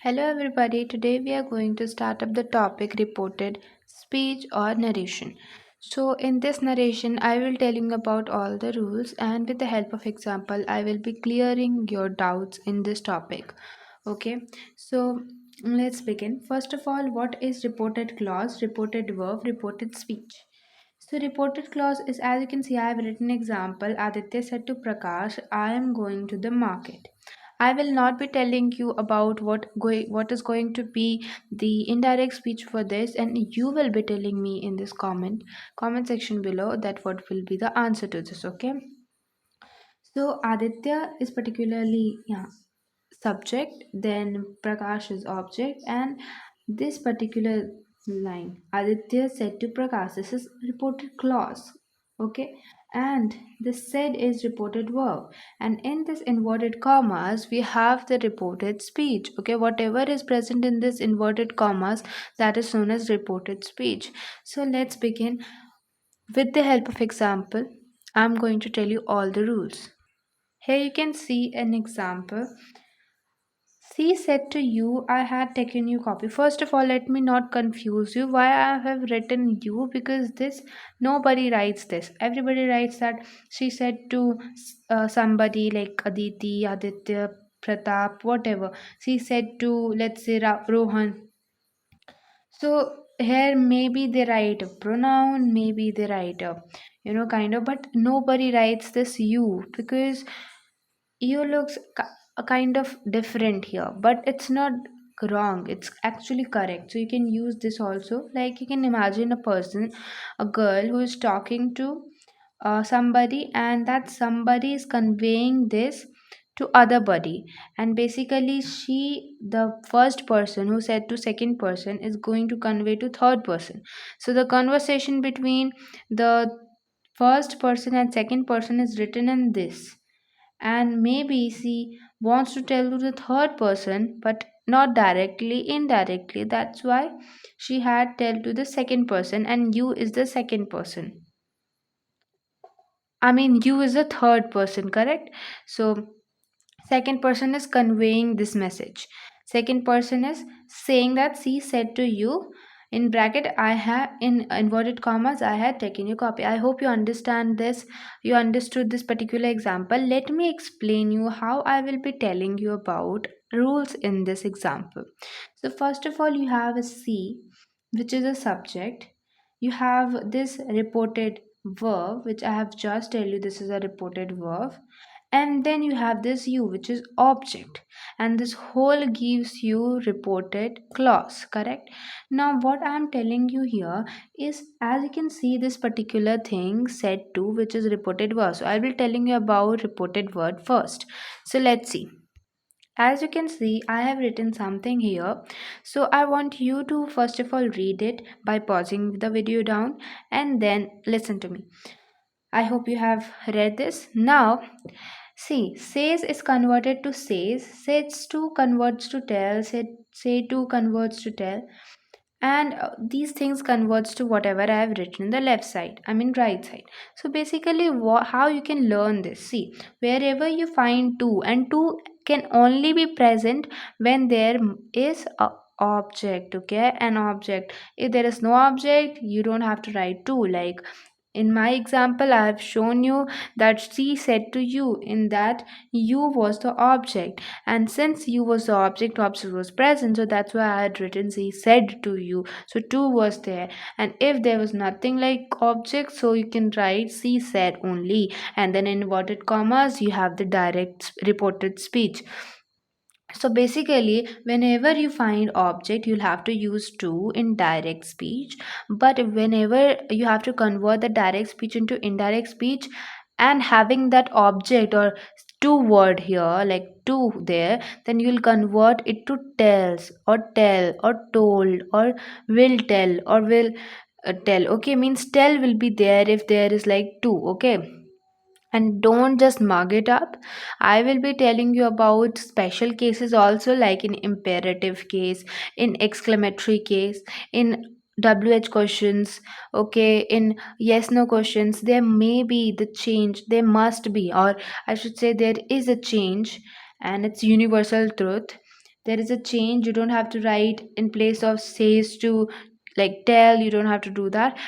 Hello, everybody. Today we are going to start up the topic reported speech or narration. So, in this narration, I will tell you about all the rules, and with the help of example, I will be clearing your doubts in this topic. Okay, so let's begin. First of all, what is reported clause, reported verb, reported speech? So reported clause is, as you can see, I have written example. Aditya said to Prakash, I am going to the market. I will not be telling you about what is going to be the indirect speech for this, and you will be telling me in this comment section below that what will be the answer to this. Okay. So Aditya is particularly subject, then Prakash is object, and this particular line Aditya said to Prakash, this is reported clause. Okay, and this said is reported verb, and in this inverted commas we have the reported speech. Okay, whatever is present in this inverted commas, that is known as reported speech. So let's begin. With the help of example, I'm going to tell you all the rules. Here you can see an example. She said to you, I had taken you copy. First of all, let me not confuse you. Why I have written you? Because this, nobody writes this. Everybody writes that she said to somebody like Aditi, Aditya, Pratap, whatever. She said to, let's say, Rohan. So here maybe they write a pronoun, maybe they write a, kind of, but nobody writes this you because you looks kind of different here, but it's not wrong, it's actually correct. So you can use this also, like you can imagine a person, a girl who is talking to somebody, and that somebody is conveying this to other body, and basically she, the first person who said to second person, is going to convey to third person. So the conversation between the first person and second person is written in this, and maybe she wants to tell to the third person but not directly, indirectly. That's why she had tell to the second person, and you is the second person. I mean, you is the third person, correct? So second person is conveying this message. Second person is saying that she said to you, in bracket, I have, in inverted commas, I had taken your copy. I hope you understand this, you understood this particular example. Let me explain you how I will be telling you about rules in this example. So first of all, you have a C, which is a subject. You have this reported verb, which I have just tell you, this is a reported verb, and then you have this u, which is object, and this whole gives you reported clause, correct? Now what I'm telling you here is, as you can see, this particular thing said to, which is reported verb. So I will telling you about reported word first. So let's see. As you can see, I have written something here. So I want you to first of all read it by pausing the video down, and then listen to me. I hope you have read this. Now, see, says is converted to says, says to converts to tell, say to converts to tell, and these things converts to whatever I have written in the left side, I mean right side. So basically, how you can learn this? See, wherever you find two, and two can only be present when there is a object. Okay, an object. If there is no object, you don't have to write two. Like in my example, I have shown you that she said to you, in that you was the object. And since you was the object was present, so that's why I had written she said to you. So two was there. And if there was nothing like object, so you can write she said only. And then in inverted commas, you have the direct reported speech. So basically, whenever you find object, you'll have to use to in direct speech. But whenever you have to convert the direct speech into indirect speech, and having that object or two word here, like two there, then you'll convert it to tells or tell or told or will tell or will tell. Okay, means tell will be there if there is like two. Okay, and don't just mug it up. I will be telling you about special cases also, like in imperative case, in exclamatory case, in WH questions. Okay, in yes no questions, there may be the change, there must be, or I should say there is a change, and it's universal truth. there is a change, you don't have to write in place of says to like tell. You don't have to do that.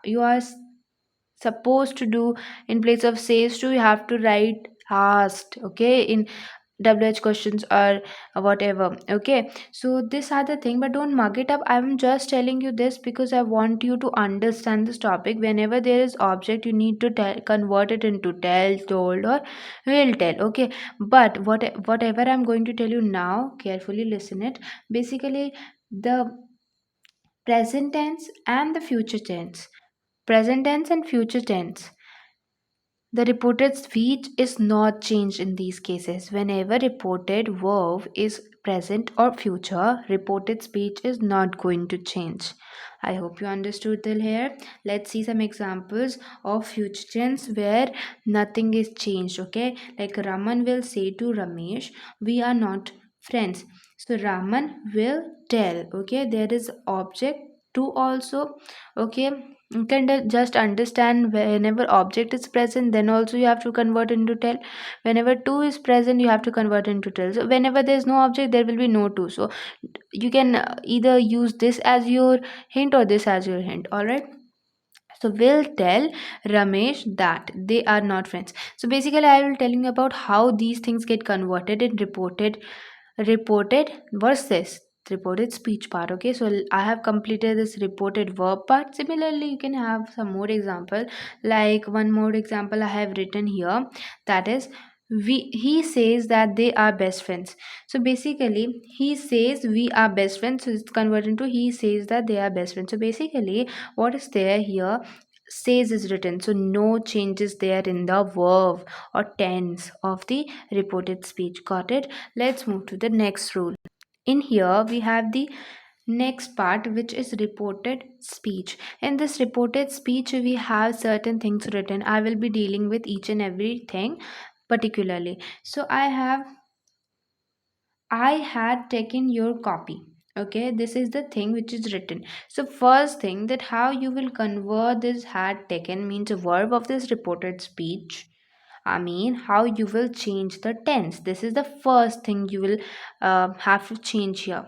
You are supposed to do in place of says to, you have to write asked, okay, in WH questions or whatever. Okay, so these are the thing, but don't mug it up. I'm just telling you this because I want you to understand this topic. Whenever there is object, you need to convert it into tell, told, or will tell. Okay, but whatever I'm going to tell you now, carefully listen it. Basically, the present tense and the future tense, present tense and future tense, the reported speech is not changed in these cases. Whenever reported verb is present or future, reported speech is not going to change. I hope you understood till here. Let's see some examples of future tense where nothing is changed. Okay, like Raman will say to Ramesh, "We are not friends." So Raman will tell. Okay, there is object to also. Okay, you can just understand whenever object is present, then also you have to convert into tell. Whenever two is present, you have to convert into tell. So whenever there is no object, there will be no two. So you can either use this as your hint or this as your hint. All right. So we'll tell Ramesh that they are not friends. So basically, I will telling you about how these things get converted in reported versus reported speech part. Okay, so I have completed this reported verb part. Similarly, you can have some more example. Like one more example I have written here, that is, we he says that they are best friends. So basically, he says we are best friends, so it's converted into he says that they are best friends. So basically, what is there here, says is written, so no changes there in the verb or tense of the reported speech. Got it? Let's move to the next rule. In here we have the next part, which is reported speech. In this reported speech, we have certain things written. I will be dealing with each and everything particularly. So I had taken your copy. Okay, this is the thing which is written. So first thing, that how you will convert this had taken means a verb of this reported speech. I mean, how you will change the tense. This is the first thing you will have to change here.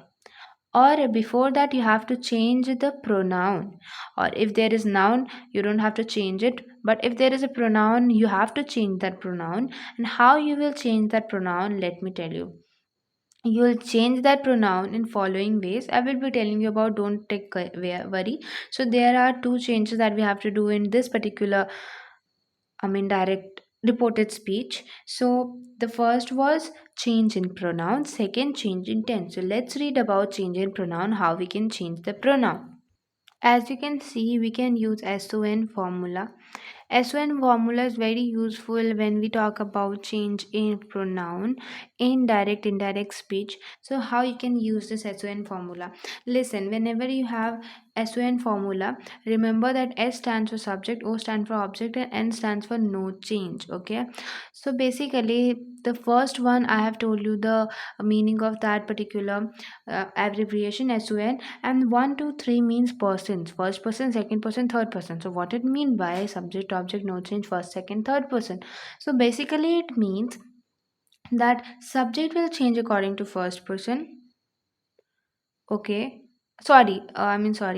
Or before that, you have to change the pronoun. Or if there is noun, you don't have to change it. But if there is a pronoun, you have to change that pronoun. And how you will change that pronoun, let me tell you. You will change that pronoun in following ways. I will be telling you about, don't take worry. So there are two changes that we have to do in this particular, I mean, direct reported speech. So the first was change in pronoun, second change in tense. So let's read about change in pronoun, how we can change the pronoun. As you can see, we can use SON formula. SON formula is very useful when we talk about change in pronoun, indirect, indirect speech. So how you can use this SON formula? Listen, whenever you have SON formula, remember that S stands for subject, O stands for object, and N stands for no change. Okay. So basically, the first one I have told you the meaning of that particular abbreviation SON, and 1 2 3 means persons, first person, second person, third person. So what it mean by subject object no change, first, second, third person? So basically it means that subject will change according to first person. Okay, sorry,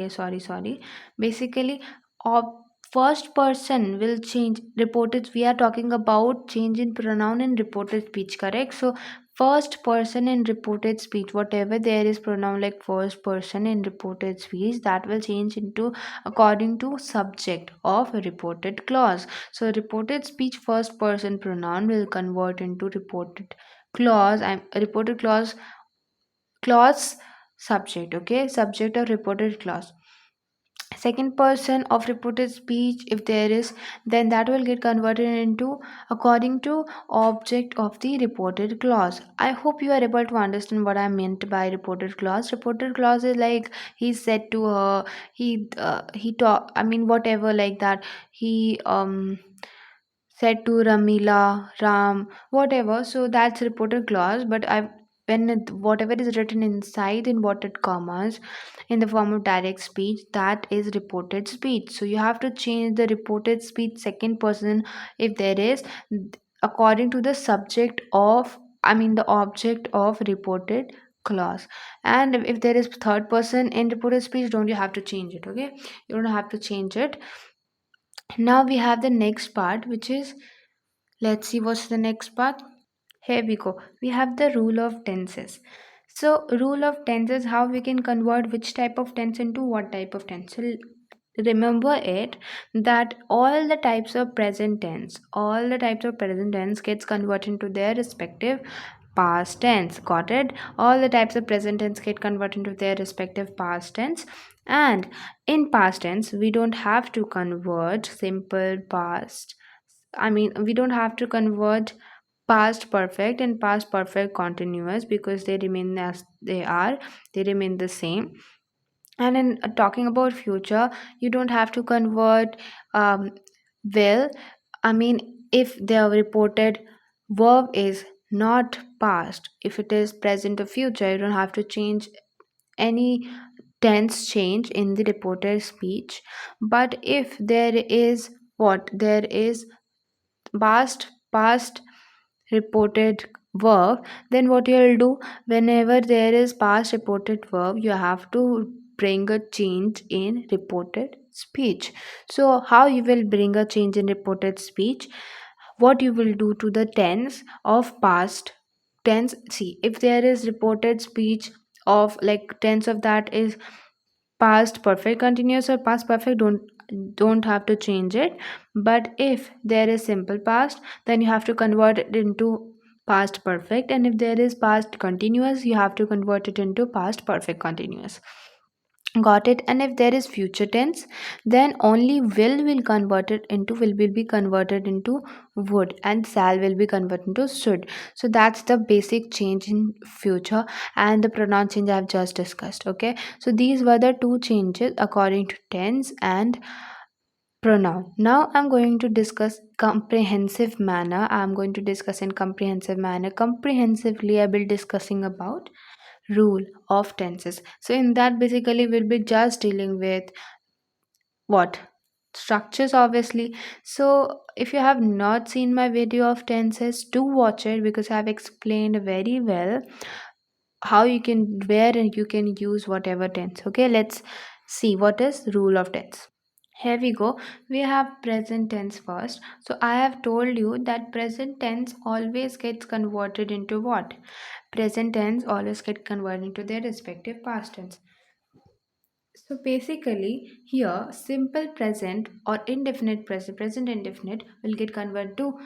sorry. Basically, ob- first person will change. Reported, we are talking about change in pronoun in reported speech, correct? So first person in reported speech, whatever there is pronoun like first person in reported speech, that will change into according to subject of a reported clause. So reported speech first person pronoun will convert into reported clause. I'm reported clause subject. Okay, subject of reported clause, second person of reported speech if there is, then that will get converted into according to object of the reported clause. I hope you are able to understand what I meant by reported clause. Reported clause is like he said to her, he talk, I mean whatever like that, he said to Ramila, Ram, whatever. So that's reported clause. But I, when whatever is written inside inverted commas in the form of direct speech, that is reported speech. So you have to change the reported speech second person if there is, according to the subject of, I mean the object of reported clause. And if there is third person in reported speech, don't you have to change it, okay? You don't have to change it. Now we have the next part, which is, let's see what's the next part. Here we go. We have the rule of tenses. So, rule of tenses, how we can convert which type of tense into what type of tense. So, remember it that all the types of present tense gets converted into their respective past tense. Got it? All the types of present tense get converted into their respective past tense. And in past tense, we don't have to convert simple past. I mean, we don't have to convert past perfect and past perfect continuous, because they remain as they are, they remain the same. And in talking about future, you don't have to convert um, will. I mean, if the reported verb is not past, if it is present or future, you don't have to change any tense change in the reported speech. But if there is what there is past reported verb, then what you'll do, whenever there is past reported verb, you have to bring a change in reported speech. So how you will bring a change in reported speech? What you will do to the tense of past tense, see, if there is reported speech of like tense of that is past perfect continuous or past perfect, don't have to change it. But if there is simple past, then you have to convert it into past perfect. And if there is past continuous, you have to convert it into past perfect continuous. Got it? And if there is future tense, then only will be converted into would, and shall will be converted into should. So that's the basic change in future, and the pronoun change I've just discussed. Okay, so these were the two changes according to tense and pronoun. Now I'm going to discuss comprehensive manner. I'm going to discuss in comprehensive manner. Comprehensively, I will be discussing about rule of tenses. So in that, basically we'll be just dealing with what structures, obviously. So if you have not seen my video of tenses, do watch it, because I have explained very well how you can, where and you can use whatever tense. Okay, let's see what is rule of tense. Here we go. We have present tense first. So I have told you that present tense always gets converted into what? Present tense always get converted into their respective past tense. So basically, here simple present or indefinite present, present indefinite will get converted to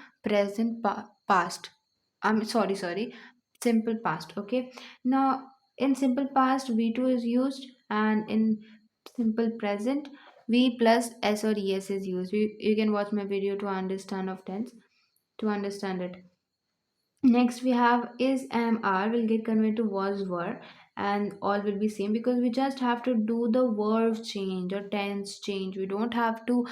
past. I'm sorry, simple past. Okay. Now in simple past, V2 is used, and in simple present, V plus S or ES is used. You can watch my video to understand of tense, to understand it. Next we have is, am, are will get converted to was, were, and all will be same, because we just have to do the verb change or tense change. We don't have to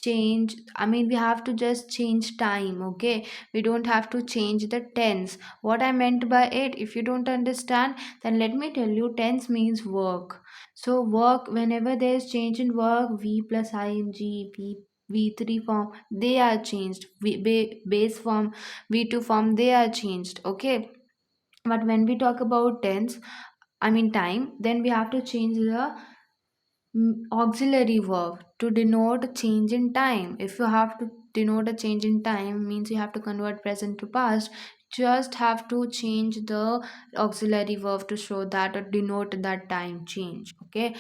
change, I mean, we have to just change time. Okay, we don't have to change the tense. What I meant by it, if you don't understand, then let me tell you, tense means work. So work, whenever there is change in work, v plus ing, v3 form, they are changed. Base form, v2 form, they are changed. Okay, but when we talk about tense, I mean time, then we have to change the auxiliary verb to denote a change in time. If you have to denote a change in time, means you have to convert present to past, just have to change the auxiliary verb to show that or denote that time change. Okay,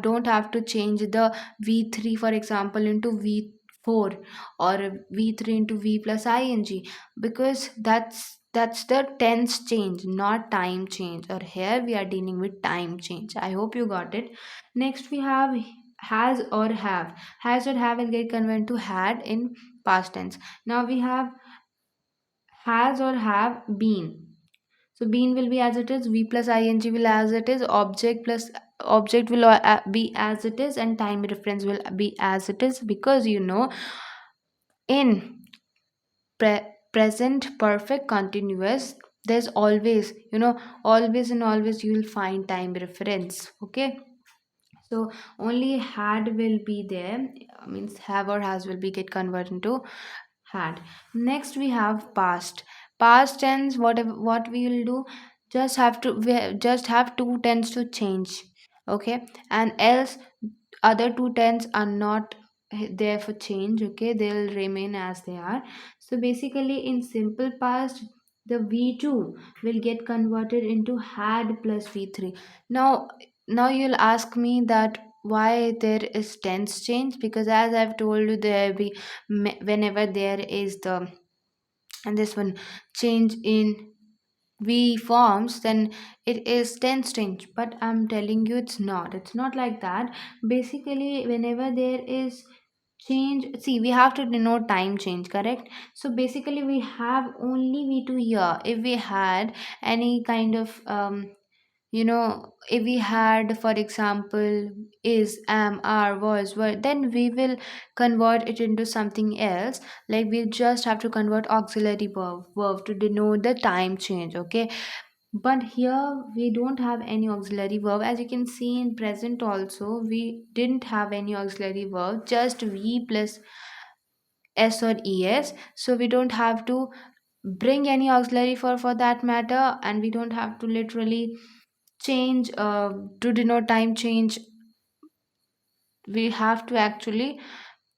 don't have to change the v3 for example into v4, or v3 into v plus ing, because that's the tense change, not time change. Or here we are dealing with time change. I hope you got it. Next we have has or have. Has or have will get converted to had in past tense. Now we have has or have been. So been will be as it is, v plus ing will as it is, object will be as it is, and time reference will be as it is, because in present perfect continuous, there's always, always and always you will find time reference. Okay, so only had will be there, means have or has will be get converted into had. Next we have past. Past tense, what we will do, just have two tens to change. Okay, and else other two tens are not there for change. Okay, they'll remain as they are. So basically in simple past, the v2 will get converted into had plus v3. Now now you'll ask me that why there is tense change, because as I've told you, there be whenever there is the and this one change in V forms, then it is tense change. But I'm telling you, it's not like that. Basically whenever there is change, see, we have to denote time change, correct? So basically we have only v2 here. If we had any kind of if we had, for example, is, am, are, was, were, then we will convert it into something else. Like we just have to convert auxiliary verb to denote the time change. Okay, but here we don't have any auxiliary verb. As you can see in present also, we didn't have any auxiliary verb, just v plus s or es. So we don't have to bring any auxiliary for that matter, and we don't have to literally change to denote time change. We have to actually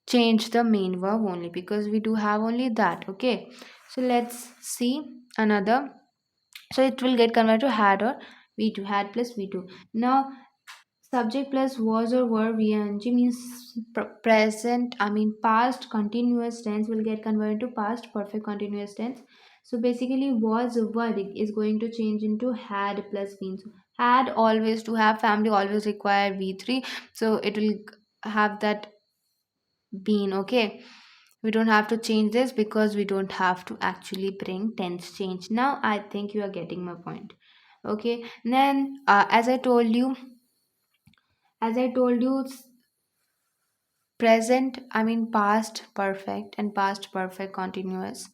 change the main verb only, because we do have only that. Okay, so let's see another. So it will get converted to had or v2, had plus v2. Now subject plus was or were vng means present, I mean past continuous tense will get converted to past perfect continuous tense. So basically was were is going to change into had plus been. So had always, to have family always require v3, so it will have that been. Okay, we don't have to change this because we don't have to actually bring tense change. Now I think you are getting my point. Okay, then as I told you, present, I mean past perfect and past perfect continuous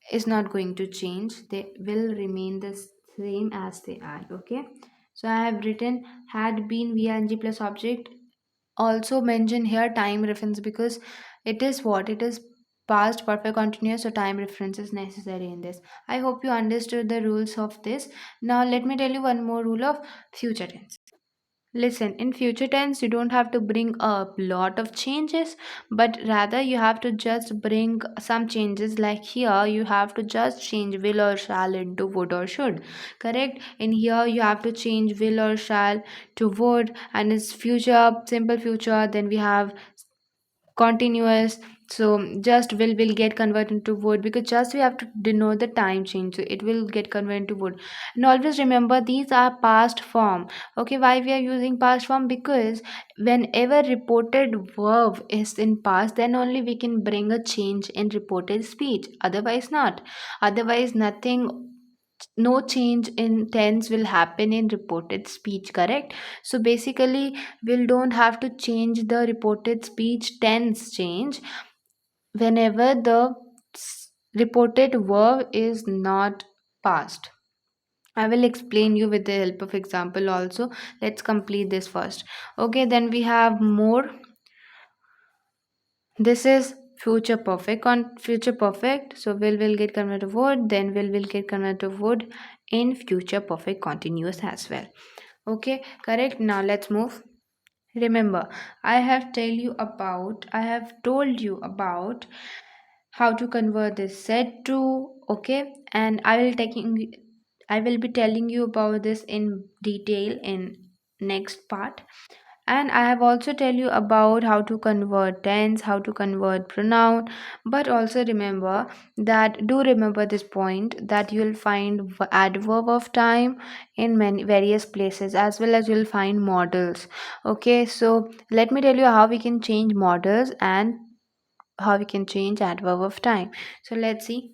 is not going to change. They will remain the same as they are. Okay, so I have written had been ving plus object. Also mention here time reference, because it is past perfect continuous, so time reference is necessary in this. I hope you understood the rules of this. Now let me tell you one more rule of future tense. Listen, in future tense, you don't have to bring a lot of changes, but rather you have to just bring some changes. Like here, you have to just change will or shall into would or should. Correct? In here, you have to change will or shall to would, and it's future, simple future. Then we have continuous. So just will get converted into would, because just we have to denote the time change, so it will get converted into would. And always remember, these are past form. Okay, why we are using past form? Because whenever reported verb is in past, then only we can bring a change in reported speech, otherwise not. Otherwise nothing, no change in tense will happen in reported speech, correct? So basically we don't have to change the reported speech tense change whenever the reported verb is not past. I will explain you with the help of example also. Let's complete this first. Okay, then we have more. This is future perfect. On future perfect, so will get converted to would, then will get converted to would in future perfect continuous as well. Okay, correct. Now let's move. Remember, I have told you about how to convert this said to. Okay, and I will be telling you about this in detail in next part. And I have also tell you about how to convert tense, how to convert pronoun. But also remember that, do remember this point, that you'll find adverb of time in many various places, as well as you'll find models. Okay, so let me tell you how we can change models and how we can change adverb of time. So let's see.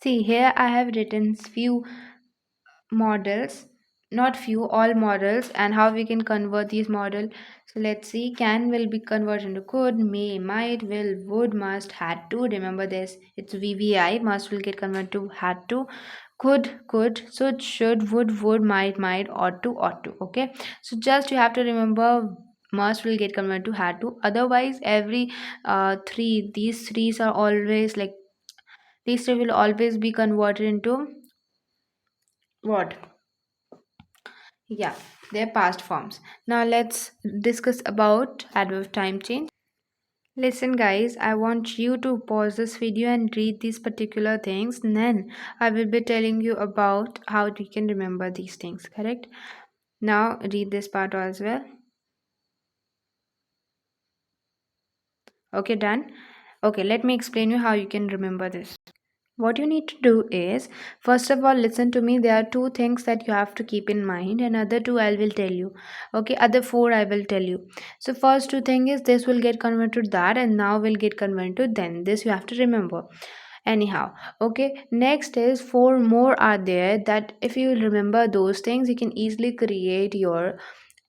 See, here I have written few models, not few, all models, and how we can convert these model. So let's see. Can will be converted into could, may, might, will, would, must, had to. Remember this, it's vvi. Must will get converted to had to. Could, should, would, might, ought to. Okay, so just you have to remember, must will get converted to had to. Otherwise every these threes are always like, these three will always be converted into what? Yeah, they're past forms. Now let's discuss about adverb time change. Listen, guys, I want you to pause this video and read these particular things. And then I will be telling you about how you can remember these things, correct? Now, read this part as well. Okay, done? Okay, let me explain you how you can remember this. What you need to do is, first of all, listen to me. There are two things that you have to keep in mind, and other two I will tell you. Okay, other four I will tell you. So first two thing is this will get converted to that, and now will get converted to then. This you have to remember. Anyhow, okay. Next is four more are there that if you remember those things, you can easily create your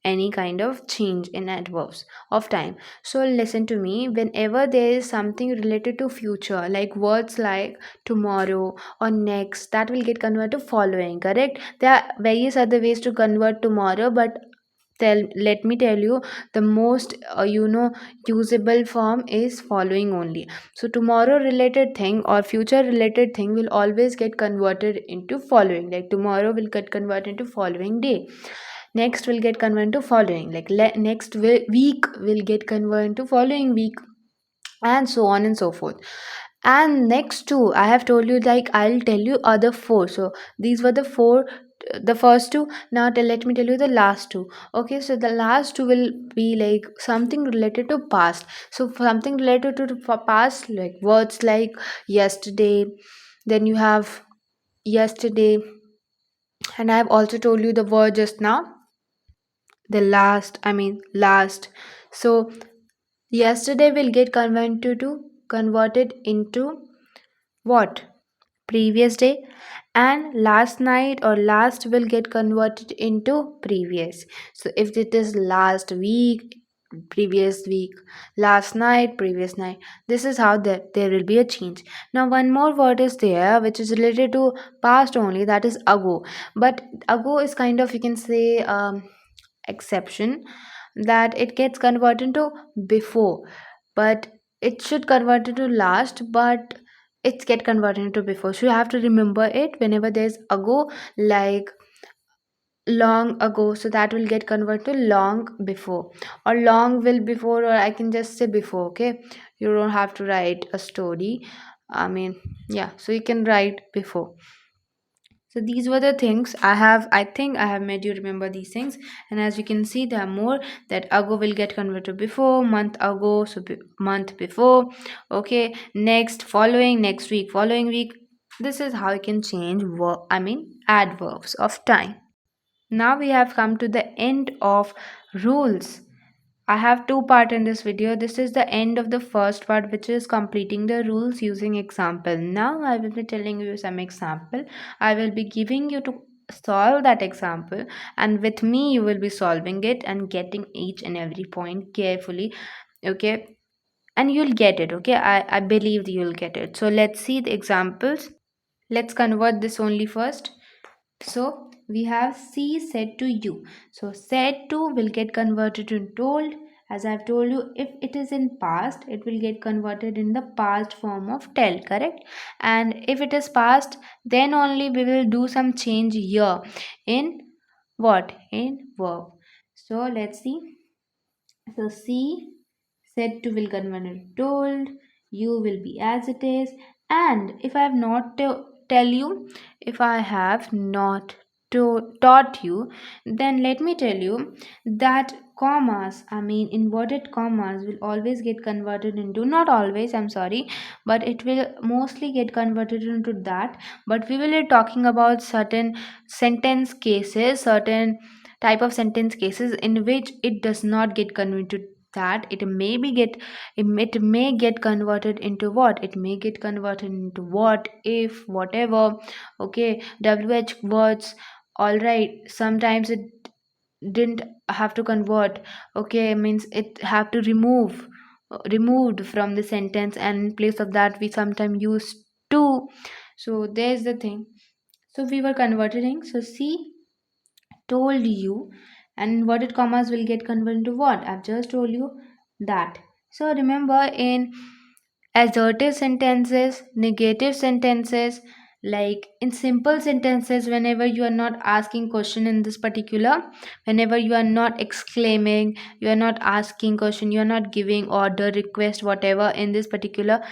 any kind of change in adverbs of time. So listen to me, whenever there is something related to future, like words like tomorrow or next, that will get converted to following, correct? There are various other ways to convert tomorrow, but let me tell you, the most usable form is following only. So tomorrow related thing or future related thing will always get converted into following, like tomorrow will get converted into following day, next will get converted to following, like next week will get converted to following week, and so on and so forth. And next two I have told you, like I'll tell you other four. So these were the four, the first two. Now let me tell you the last two. Okay, so the last two will be like something related to past. So something related to the past, like words like yesterday, then you have yesterday, and I have also told you the word just now, the last, I mean last. So yesterday will get converted into what? Previous day. And last night or last will get converted into previous. So if it is last week, previous week, last night, previous night, this is how there will be a change. Now one more word is there which is related to past only, that is ago. But ago is kind of, you can say, exception, that it gets converted to before, but it should convert into last, but it's get converted into before. So you have to remember it whenever there's ago, like long ago, so that will get converted to long before, or long will before, or I can just say before. Okay, you don't have to write a story, I mean, yeah, so you can write before. So these were the things I think I have made you remember these things. And as you can see, there are more, that ago will get converted to before, month ago, so month before. Okay, next, following, next week, following week. This is how you can change adverbs of time. Now we have come to the end of rules. I have two part in this video. This is the end of the first part, which is completing the rules using example. Now I will be telling you some example. I will be giving you to solve that example, and with me you will be solving it and getting each and every point carefully. Okay, and you'll get it. Okay, I believe you'll get it. So let's see the examples. Let's convert this only first. So we have C said to you. So said to will get converted to told. As I've told you, if it is in past, it will get converted in the past form of tell, correct? And if it is past, then only we will do some change here in what? In verb. So let's see. So C said to will convert to told, you will be as it is. And if I have not tell you, if I have not taught you, then let me tell you that commas, I mean inverted commas, will always get converted into, not always, I'm sorry, but it will mostly get converted into that. But we will be talking about certain sentence cases, certain type of sentence cases in which it does not get converted, that it may get converted into what, it may get converted into what if, whatever. Okay, wh words. All right, sometimes it didn't have to convert. Okay, means it have to removed from the sentence, and in place of that we sometimes use to. So there's the thing. So we were converting. So see, told you, and inverted commas will get converted into what? I've just told you that. So remember, in assertive sentences, negative sentences, Like in simple sentences, whenever you are not asking question in this particular, whenever you are not exclaiming, you are not asking question, you are not giving order, request, whatever in this particular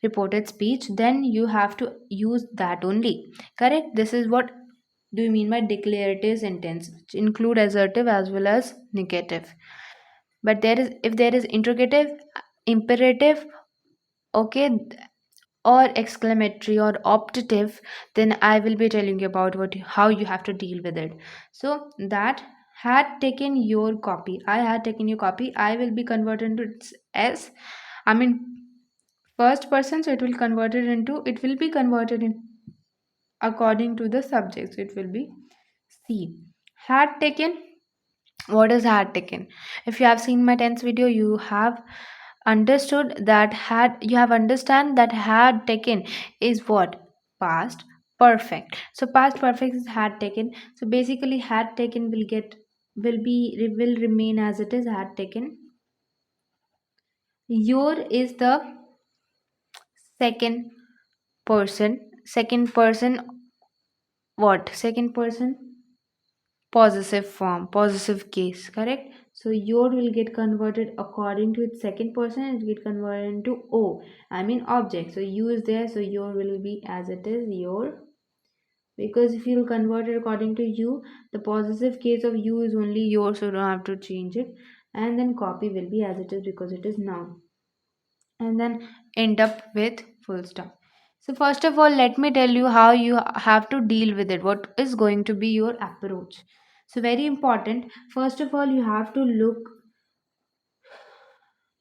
reported speech, then you have to use that only. Correct? This is what do you mean by declarative sentence, which include assertive as well as negative. But there is, if there is interrogative, imperative, okay, or exclamatory or optative, then I will be telling you about how you have to deal with it. So that had taken your copy, I had taken your copy, I will be converted into s, I mean first person, so it will be converted in according to the subject, so it will be c. Had taken, what is had taken? If you have seen my tense video, you have understood that had taken is what? Past perfect. So past perfect is had taken. So basically had taken will remain as it is, had taken. Your is the second second person, what? Second person possessive form, possessive case. Correct? So your will get converted according to its second person, it get converted into o, I mean object. So you is there, so your will be as it is, your. Because if you'll convert it according to you, the possessive case of you is only yours, so you don't have to change it. And then copy will be as it is because it is noun. And then end up with full stop. So first of all, let me tell you how you have to deal with it. What is going to be your approach? So very important. First of all, you have to look.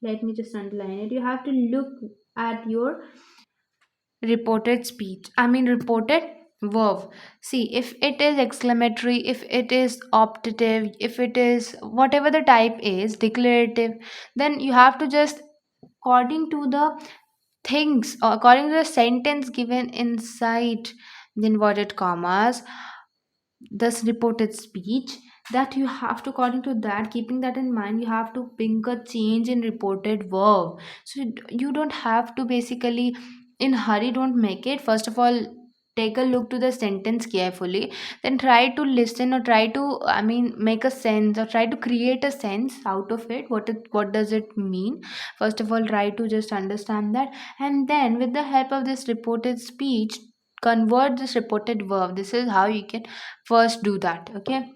Let me just underline it. You have to look at your reported speech, I mean reported verb. See, if it is exclamatory, if it is optative, if it is whatever the type is declarative, then you have to just according to the things or according to the sentence given inside the inverted commas, this reported speech, that you have to, according to that, keeping that in mind, you have to bring a change in reported verb. So you don't have to basically in hurry, don't make it. First of all, take a look to the sentence carefully, then try to listen or try to, I mean, make a sense or try to create a sense out of it. What does it mean? First of all, try to just understand that, and then with the help of this reported speech, convert this reported verb. This is how you can first do that. Okay,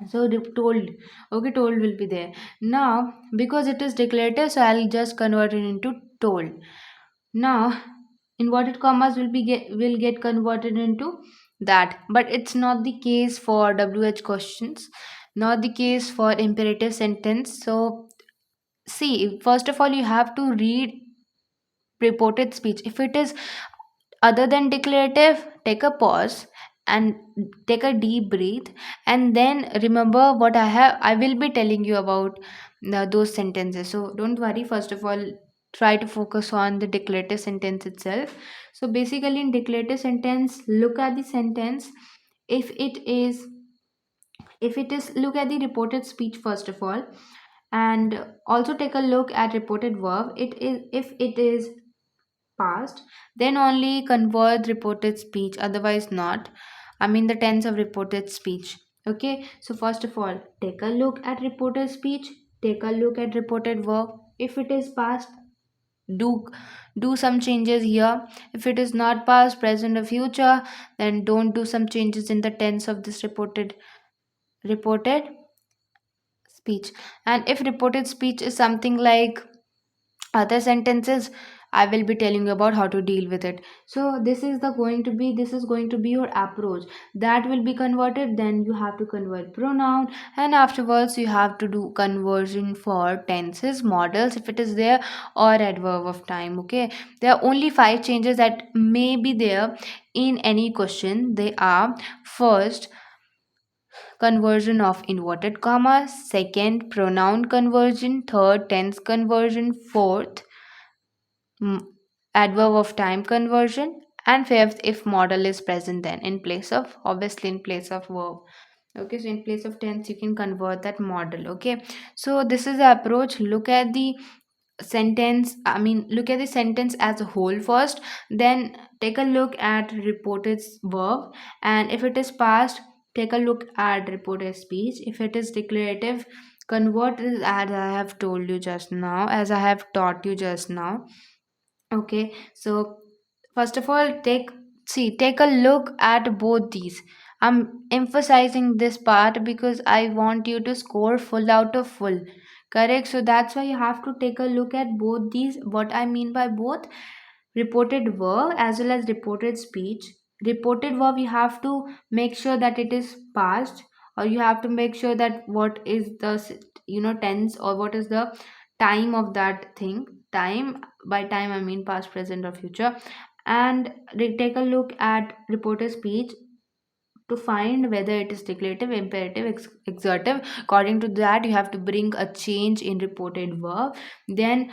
so told, okay, told will be there. Now because it is declarative, so I'll just convert it into told. Now inverted commas will get converted into that, but it's not the case for wh questions, not the case for imperative sentence. So see, first of all, you have to read reported speech. If it is other than declarative, take a pause and take a deep breath, and then remember what I will be telling you about those sentences. So don't worry, first of all, try to focus on the declarative sentence itself. So basically in declarative sentence, look at the sentence. if it is if it is look at the reported speech first of all, and also take a look at reported verb. It is, if it is past, then only convert reported speech, otherwise not. I mean the tense of reported speech. Okay, so first of all, take a look at reported speech, take a look at reported verb. If it is past, do do some changes here. If it is not past, present, or future, then don't do some changes in the tense of this reported speech. And if reported speech is something like other sentences, I will be telling you about how to deal with it. So this is going to be your approach. That will be converted, then you have to convert pronoun, and afterwards you have to do conversion for tenses, models if it is there, or adverb of time. Okay, there are only 5 changes that may be there in any question. They are: first, conversion of inverted commas; second, pronoun conversion; third, tense conversion; fourth, mm, adverb of time conversion; and fifth, if model is present, then in place of, obviously in place of verb. Okay, so in place of tense you can convert that model. Okay, so this is the approach. Look at the sentence, I mean, look at the sentence as a whole first, then take a look at reported verb, and if it is past, take a look at reported speech. If it is declarative, convert it as I have told you just now, as I have taught you just now. Okay, so first of all, take a look at both these. I'm emphasizing this part because I want you to score full out of full. Correct? So that's why you have to take a look at both these. What I mean by both, reported verb as well as reported speech. Reported verb, you have to make sure that it is past, or you have to make sure that what is the tense, or what is the time of that thing. Time, by time I mean past, present, or future. And take a look at reported speech to find whether it is declarative, imperative, exertive. According to that, you have to bring a change in reported verb. Then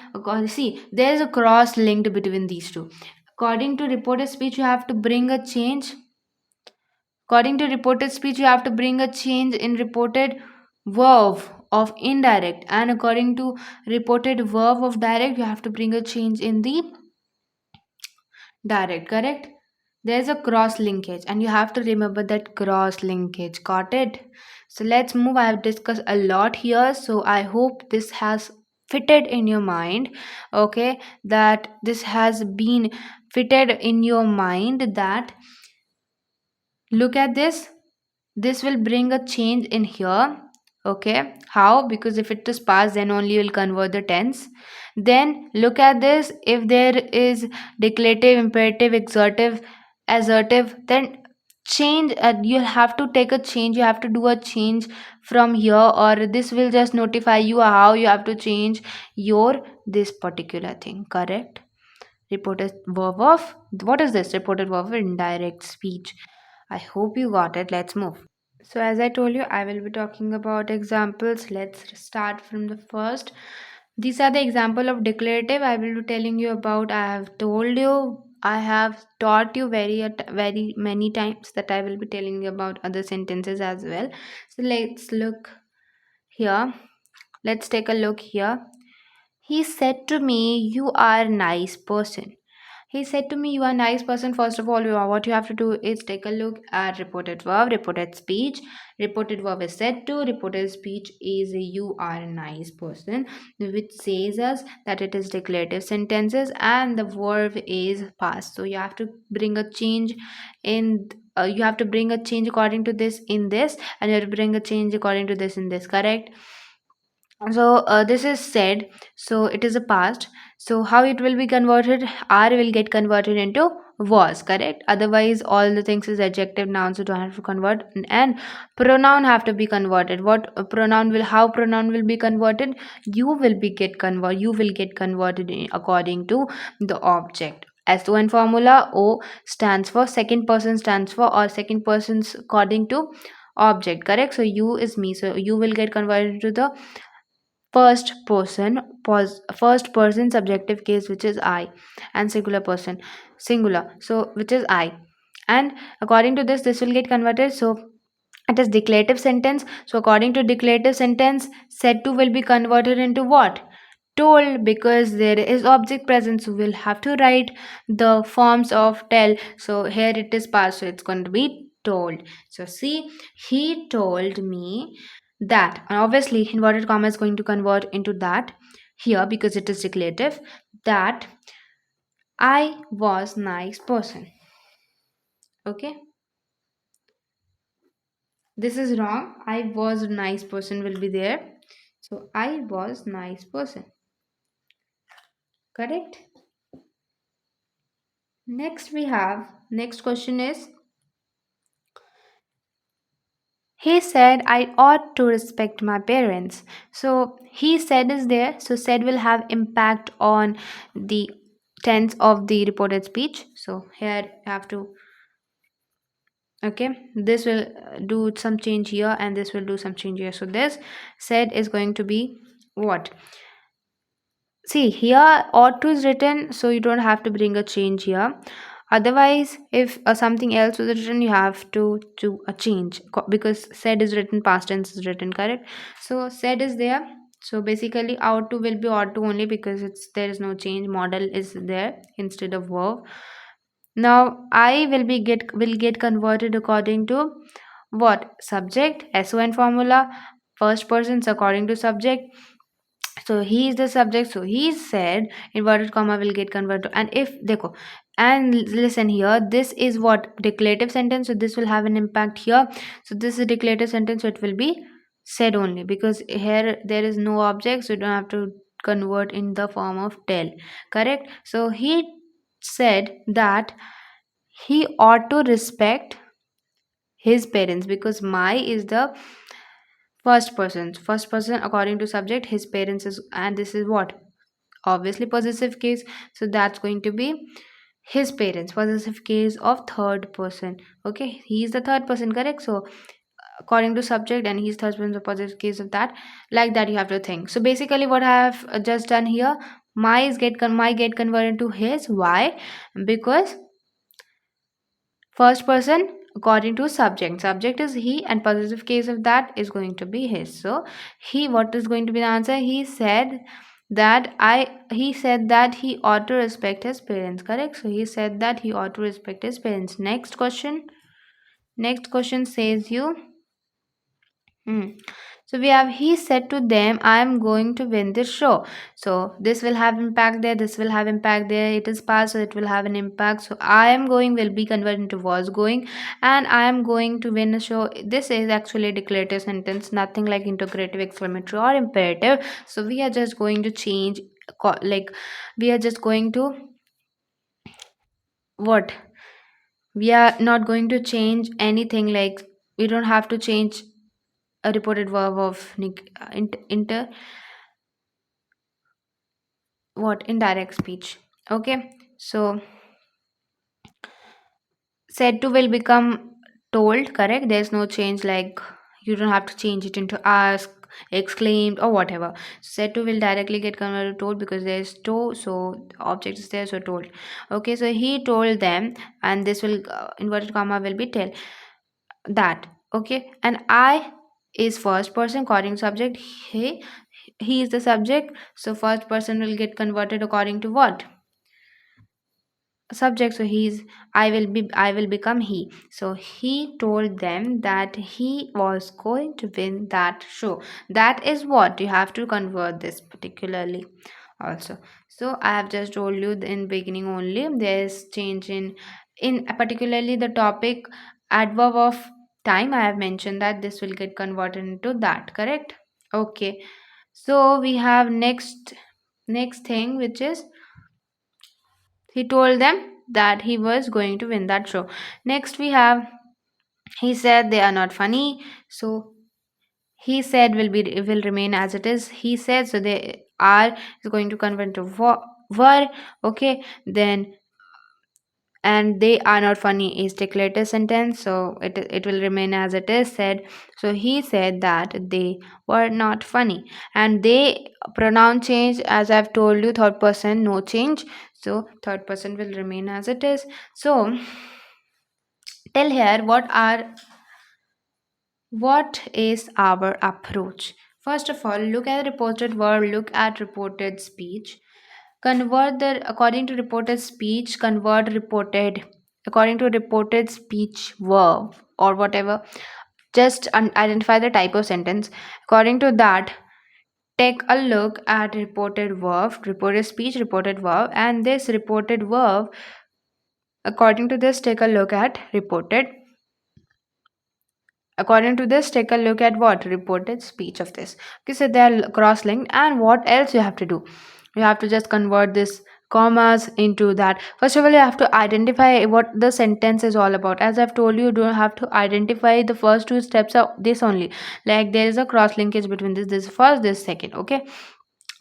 see, there is a cross linked between these two. According to reported speech, you have to bring a change. According to reported speech, you have to bring a change in reported verb of indirect, and according to reported verb of direct, you have to bring a change in the direct. Correct? There's a cross linkage, and you have to remember that cross linkage. Got it? So let's move. I have discussed a lot here, so I hope this has fitted in your mind. Okay, that this has been fitted in your mind, that look at this will bring a change in here. Okay, how? Because if it is past, then only you'll convert the tense. Then look at this, if there is declarative, imperative, exertive, assertive, then change, you'll have to take a change, you have to do a change from here, or this will just notify you how you have to change your this particular thing. Correct? Reported verb of, what is this? Reported verb of indirect speech. I hope you got it. Let's move. So, as I told you, I will be talking about examples. Let's start from the first. These are the example of declarative I will be telling you about. I have told you, I have taught you very many times that I will be telling you about other sentences as well. So let's look here. Let's take a look here. He said to me, "You are a nice person." He said to me, "You are a nice person." First of all, what you have to do is take a look at reported verb, reported speech. Reported verb is said to, reported speech is "you are a nice person," which says us that it is declarative sentences, and the verb is past. So you have to bring a change in. You have to bring a change according to this in this, and you have to bring a change according to this in this. Correct? So this is said, so it is a past. So how it will be converted? Are will get converted into was. Correct? Otherwise all the things is adjective, noun, so don't have to convert. And pronoun have to be converted. What pronoun will, how pronoun will be converted? You will get converted according to the object. As to one formula, O stands for second person, stands for, or second person's according to object. Correct? So you is me, so you will get converted to the first person subjective case, which is I, and singular person, singular, so which is I. And according to this will get converted. So it is declarative sentence. So according to declarative sentence, said to will be converted into what? Told, because there is object present, so we'll have to write the forms of tell. So here it is past, so it's going to be told. So see, he told me that, and obviously inverted comma is going to convert into that here because it is declarative, that I was nice person. Okay, this is wrong. I was nice person will be there. So I was nice person. Correct? Next we have, next question is, he said I ought to respect my parents. So he said is there. So said will have impact on the tense of the reported speech. So here you have to, okay, this will do some change here, and this will do some change here. So this said is going to be what? See, here ought to is written, so you don't have to bring a change here. Otherwise, if something else was written, you have to do a change because said is written, past tense is written. Correct? So said is there. So basically ought to will be ought to only because it's there is no change, model is there instead of verb. Now I will get converted according to what? Subject, SON formula, first persons according to subject. So he is the subject, so he said inverted comma will get converted. And if dekho, and listen here, this is what? Declarative sentence, so this will have an impact here. So this is declarative sentence, so it will be said only, because here there is no object, so you don't have to convert in the form of tell. Correct? So he said that he ought to respect his parents, because my is the first person according to subject, his parents is, and this is what? Obviously possessive case, so that's going to be his parents, possessive case of third person. Okay, he is the third person, correct? So according to subject and he's third person, the possessive case of that, like that you have to think. So basically what I have just done here, my get converted to his. Why? Because first person according to subject is he, and possessive case of that is going to be his. So he, what is going to be the answer? He said that he ought to respect his parents, correct? So he said that he ought to respect his parents. Next question says you. Hmm. So we have, he said to them, I am going to win this show. So this will have impact there, this will have impact there. It is past, so it will have an impact. So I am going will be converted into was going, and I am going to win a show. This is actually a declarative sentence, nothing like interrogative, exclamatory, or imperative. So we are just going to change, like we are just going to what? We are not going to change anything, like we don't have to change a reported verb of inter what? Indirect speech. Okay, so said to will become told, correct? There's no change, like you don't have to change it into ask, exclaimed, or whatever. Said to will directly get converted to told, because there's to, so the object is there, so told. Okay, so he told them, and this will inverted comma will be tell that. Okay, and I is first person according to subject. He is the subject, so first person will get converted according to what? Subject. So he's, I will become he. So he told them that he was going to win that show. That is what you have to convert this particularly also. So I have just told you in beginning only, there's change in particularly the topic adverb of time. I have mentioned that this will get converted into that, correct? Okay, so we have next thing, which is he told them that he was going to win that show. Next, we have, he said they are not funny. So he said will remain as it is. He said, so they are is going to convert to were. Okay, then, and they are not funny is declarative sentence, so it will remain as it is said. So he said that they were not funny, and they pronoun change, as I've told you, third person no change, so third person will remain as it is. So tell here what is our approach. First of all, look at reported verb, look at reported speech. Convert the according to reported speech, convert reported according to reported speech verb or whatever. Just identify the type of sentence. According to that, take a look at reported verb, reported speech, reported verb, and this reported verb. According to this, take a look at reported. According to this, take a look at what? Reported speech of this. Okay, so they are cross linked, and what else you have to do? You have to just convert this commas into that. First of all, you have to identify what the sentence is all about. As I've told you, you don't have to identify the first two steps of this only. Like there is a cross linkage between this first, this second. Okay,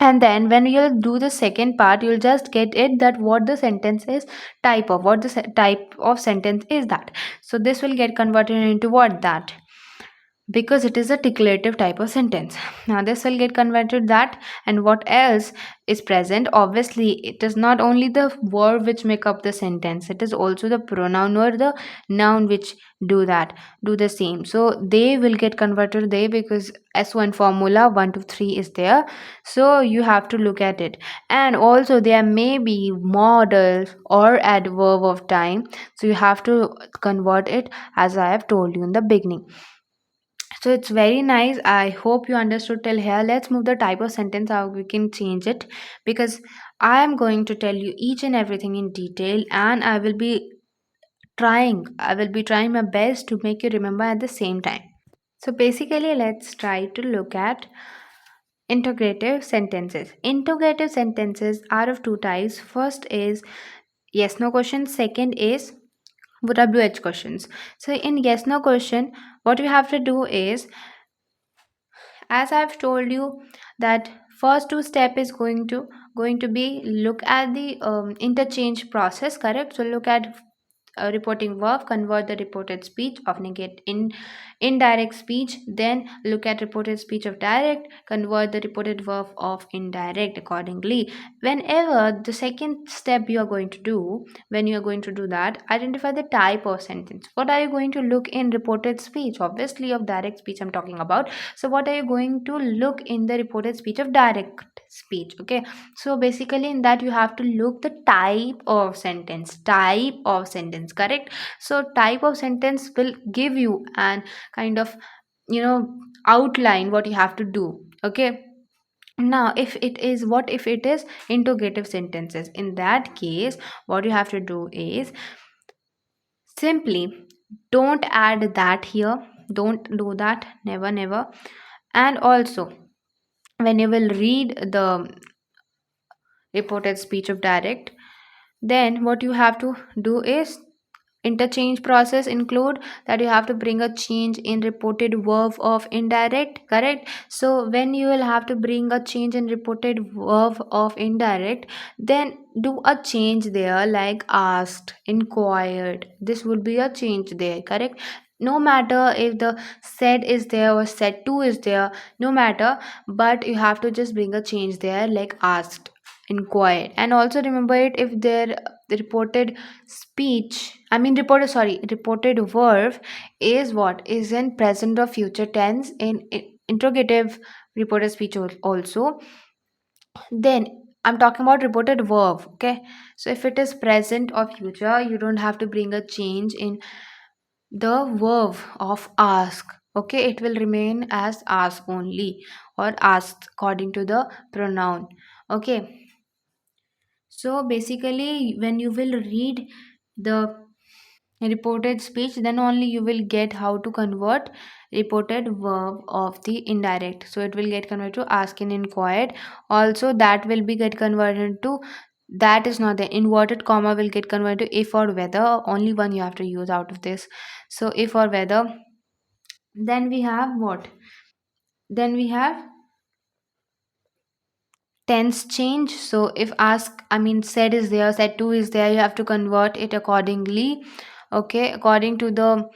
and then when you'll do the second part, you'll just get it that what the sentence is type of, what the type of sentence is that. So this will get converted into what? That because it is a declarative type of sentence. Now this will get converted that, and what else is present? Obviously it is not only the verb which make up the sentence, it is also the pronoun or the noun which do that, do the same. So they will get converted they, because S1 formula 1 to 3 is there, so you have to look at it. And also there may be modal or adverb of time, so you have to convert it as I have told you in the beginning. So it's very nice. I hope you understood till here. Let's move the type of sentence, how we can change it, because I am going to tell you each and everything in detail, and I will be trying my best to make you remember at the same time. So basically, let's try to look at integrative sentences. Integrative sentences are of two types. First is yes no questions, second is WH questions. So in yes no question, what you have to do is, as I've told you, that first two step is going to be look at the interchange process, correct? So look at reporting verb, convert the reported speech of negate in indirect speech, then look at reported speech of direct, convert the reported verb of indirect accordingly. Whenever the second step you are going to do, when you are going to do that, identify the type of sentence. What are you going to look in reported speech? Obviously of direct speech I'm talking about. So what are you going to look in the reported speech of direct speech? Okay, so basically in that you have to look the type of sentence, correct? So type of sentence will give you an kind of, you know, outline what you have to do. Okay, now if it is interrogative sentences, in that case what you have to do is simply don't add that here, don't do that, never never. And also when you will read the reported speech of direct, then what you have to do is interchange process include that you have to bring a change in reported verb of indirect, correct? So when you will have to bring a change in reported verb of indirect, then do a change there, like asked, inquired, this would be a change there, correct? No matter if the said is there or said to is there, no matter, but you have to just bring a change there, like asked, inquired. And also remember it, if there the reported speech, I mean reported, sorry, reported verb is what is in present or future tense in interrogative reported speech also, then I'm talking about reported verb. Okay, so if it is present or future, you don't have to bring a change in the verb of ask. Okay, it will remain as ask only, or asked according to the pronoun. Okay, so basically when you will read the reported speech, then only you will get how to convert reported verb of the indirect. So it will get converted to ask and inquired. Also that will be get converted to, that is not the inverted comma will get converted to if or whether, only one you have to use out of this. So if or whether, then we have what, then we have tense change. So if ask, I mean said is there, said to is there, you have to convert it accordingly. Okay, according to the,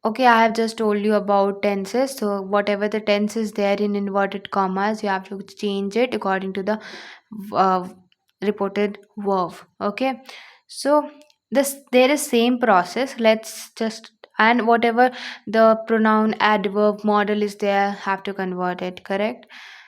okay, I have just told you about tenses. So whatever the tense is there in inverted commas, you have to change it according to the uh, reported verb. Okay, so this there is same process. Let's just, and whatever the pronoun adverb model is there, have to convert it, correct?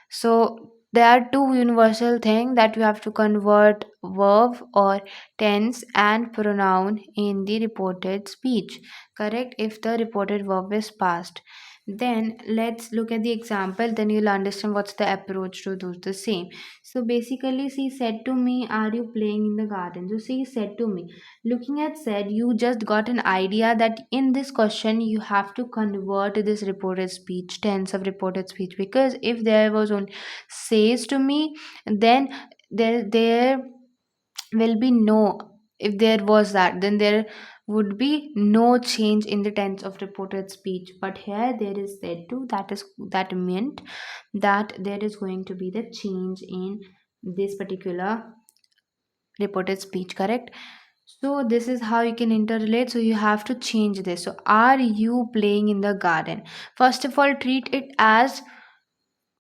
So there are two universal thing that you have to convert verb or tense and pronoun in the reported speech, correct? If the reported verb is past, then let's look at the example, then you'll understand what's the approach to do the same. So basically she said to me, are you playing in the garden? So she said to me, looking at said, you just got an idea that in this question you have to convert this reported speech, tense of reported speech, because if there was on says to me, then there will be no, if there was that, then there would be no change in the tense of reported speech. But here there is said to, that is, that meant that there is going to be the change in this particular reported speech, correct? So this is how you can interrelate. So you have to change this. So are you playing in the garden? First of all, treat it as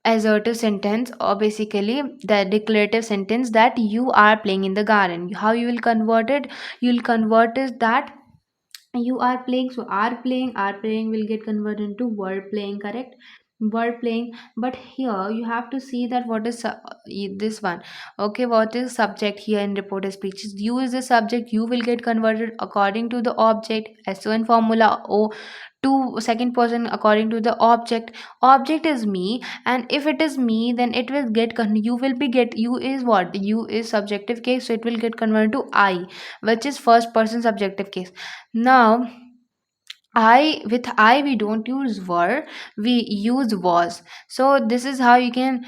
assertive sentence, or basically the declarative sentence that you are playing in the garden. How you will convert it? You will convert is that you are playing. So are playing will get converted into were playing, correct? Were playing. But here you have to see that what is this one. Okay, what is subject here in reported speeches? You is the subject, you will get converted according to the object. So in formula o to second person according to the object. Object is me, and if it is me, then it will get you will be get you is what, you is subjective case, so it will get converted to I, which is first person subjective case. Now I, with I we don't use were, we use was. So this is how you can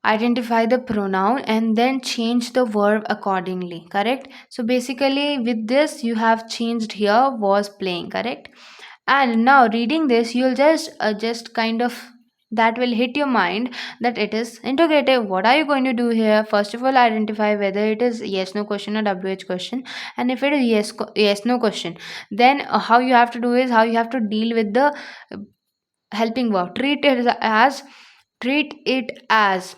identify the pronoun and then change the verb accordingly, correct? So basically with this you have changed here was playing, correct? And now reading this, you'll just kind of, that will hit your mind that it is interrogative. What are you going to do here? First of all, identify whether it is yes no question or wh question. And if it is yes no question, then how you have to do is, how you have to deal with the helping verb. Treat it as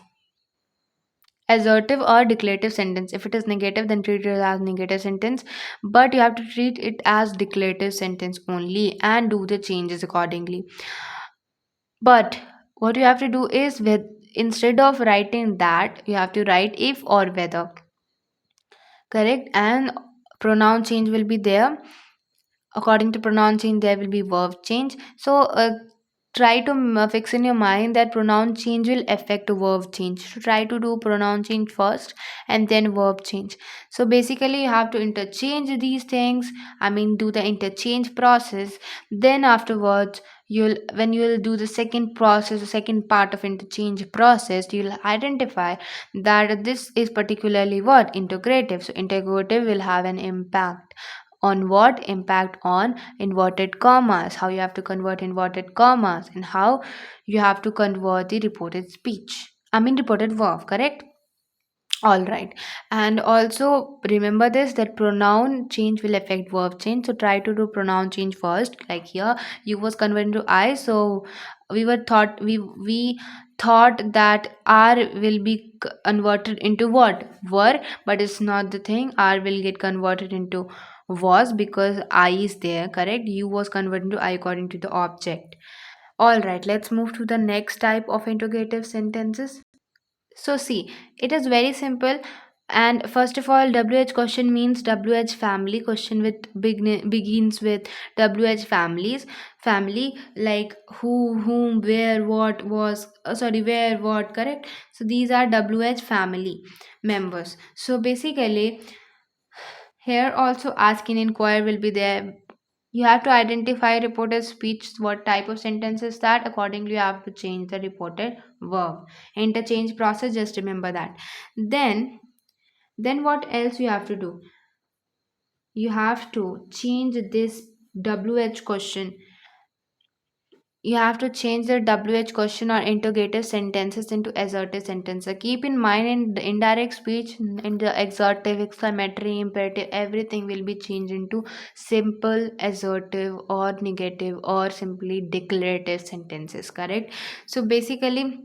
assertive or declarative sentence. If it is negative, then treat it as negative sentence, but you have to treat it as declarative sentence only and do the changes accordingly. But what you have to do is, with instead of writing that, you have to write if or whether, correct? And pronoun change will be there. According to pronoun change, there will be verb change. So try to fix in your mind that pronoun change will affect verb change. So try to do pronoun change first and then verb change. So basically you have to interchange these things, I mean do the interchange process. Then afterwards, you'll when you'll do the second process, the second part of interchange process, you'll identify that this is particularly what, integrative. So integrative will have an impact on what, impact on inverted commas, how you have to convert inverted commas, and how you have to convert the reported speech, I mean reported verb, correct? All right. And also remember this, that pronoun change will affect verb change. So try to do pronoun change first. Like here, you was converted to I. So we thought that R will be converted into what? Were, but it's not the thing. R will get converted into was because I is there, correct? You was converted to I according to the object. All right, let's move to the next type of interrogative sentences. So see, it is very simple. And first of all, WH question means WH family. Question with begins with WH families. Family, like who, whom, where, what, was, sorry, where, what, correct? So these are WH family members. So basically, here also ask and inquire will be there. You have to identify reported speech, what type of sentence is that. Accordingly, you have to change the reported verb. Interchange process, just remember that. Then what else you have to do? You have to change this WH question. You have to change the WH question or interrogative sentences into assertive sentences. Keep in mind, in the indirect speech, in the exertive, exclamatory, imperative, everything will be changed into simple assertive or negative or simply declarative sentences, correct? So basically,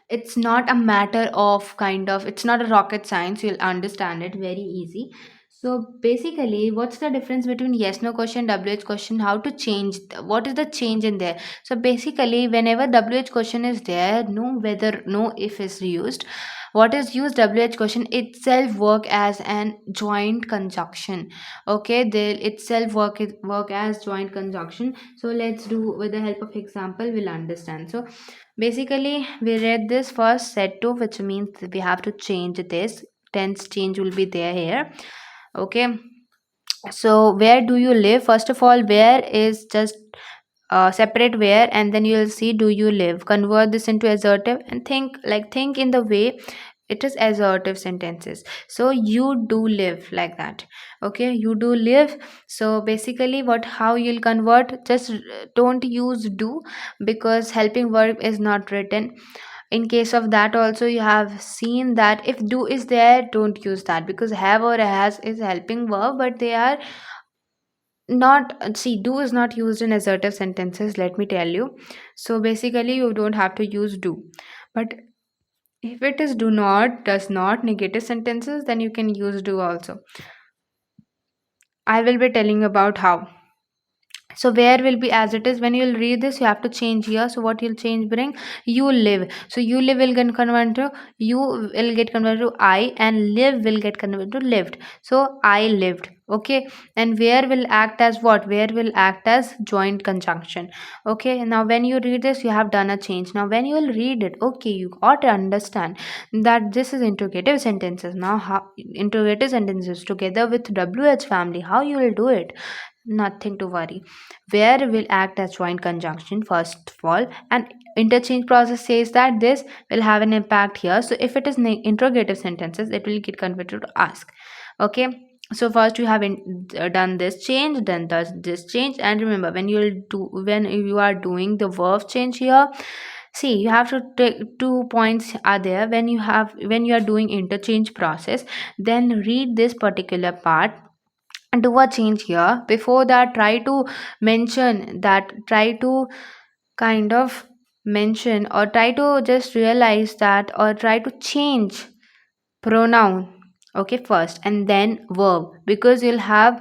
it's not a matter of kind of, it's not a rocket science, you'll understand it very easy. So basically, what's the difference between yes no question, WH question, how to change what is the change in there? So basically, whenever WH question is there, no whether, no if is used. What is used? WH question itself work as an joint conjunction. Okay, they itself work as joint conjunction. So let's do with the help of example, we'll understand. So basically, we read this first set to, which means we have to change this. Tense change will be there here. Okay. So where do you live? First of all, where is just separate where, and then you will see do you live. Convert this into assertive and think in the way it is assertive sentences. So you do live, like that. Okay, you do live. So basically, what, how you'll convert, just don't use do because helping verb is not written. In case of that also, you have seen that if do is there, don't use that, because have or has is helping verb, but they are not, see, do is not used in assertive sentences, let me tell you. So basically you don't have to use do. But if it is do not, does not, negative sentences, then you can use do also. I will be telling you about how. So where will be as it is. When you'll read this, you have to change here. So what you'll change, bring you live. So you live will get converted to, you will get converted to I, and live will get converted to lived. So I lived. Okay. And where will act as what? Where will act as joint conjunction. Okay. Now when you read this, you have done a change. Now when you will read it, okay, you got to understand that this is interrogative sentences. Now how interrogative sentences together with WH family, how you will do it? Nothing to worry. Where will act as joint conjunction first of all, and interchange process says that this will have an impact here. So if it is interrogative sentences, it will get converted to ask. Okay. So first you have done this change, then does this change, and remember when you are doing the verb change here, see, you have to take 2 points are there. When you are doing interchange process, then read this particular part and do a change here. Before that, try to kind of mention, or try to just realize that, or try to change pronoun, okay, first, and then verb, because you'll have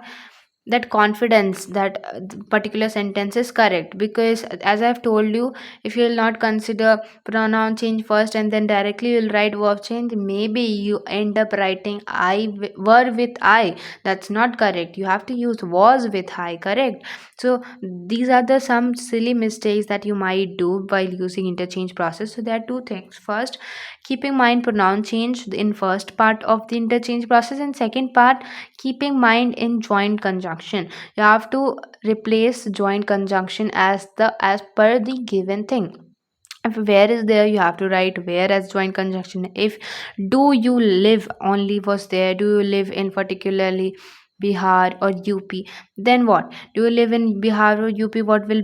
that confidence that the particular sentence is correct. Because as I've told you, if you'll not consider pronoun change first and then directly you'll write verb change, maybe you end up writing were with I. That's not correct. You have to use was with I, correct? So these are the some silly mistakes that you might do while using interchange process. So there are two things. First, keep in mind pronoun change in first part of the interchange process, and second part, keep in mind in joint conjunction. You have to replace joint conjunction as per the given thing. If where is there, you have to write where as joint conjunction. If do you live only was there, do you live in particularly Bihar or UP, then what? Do you live in Bihar or UP? What will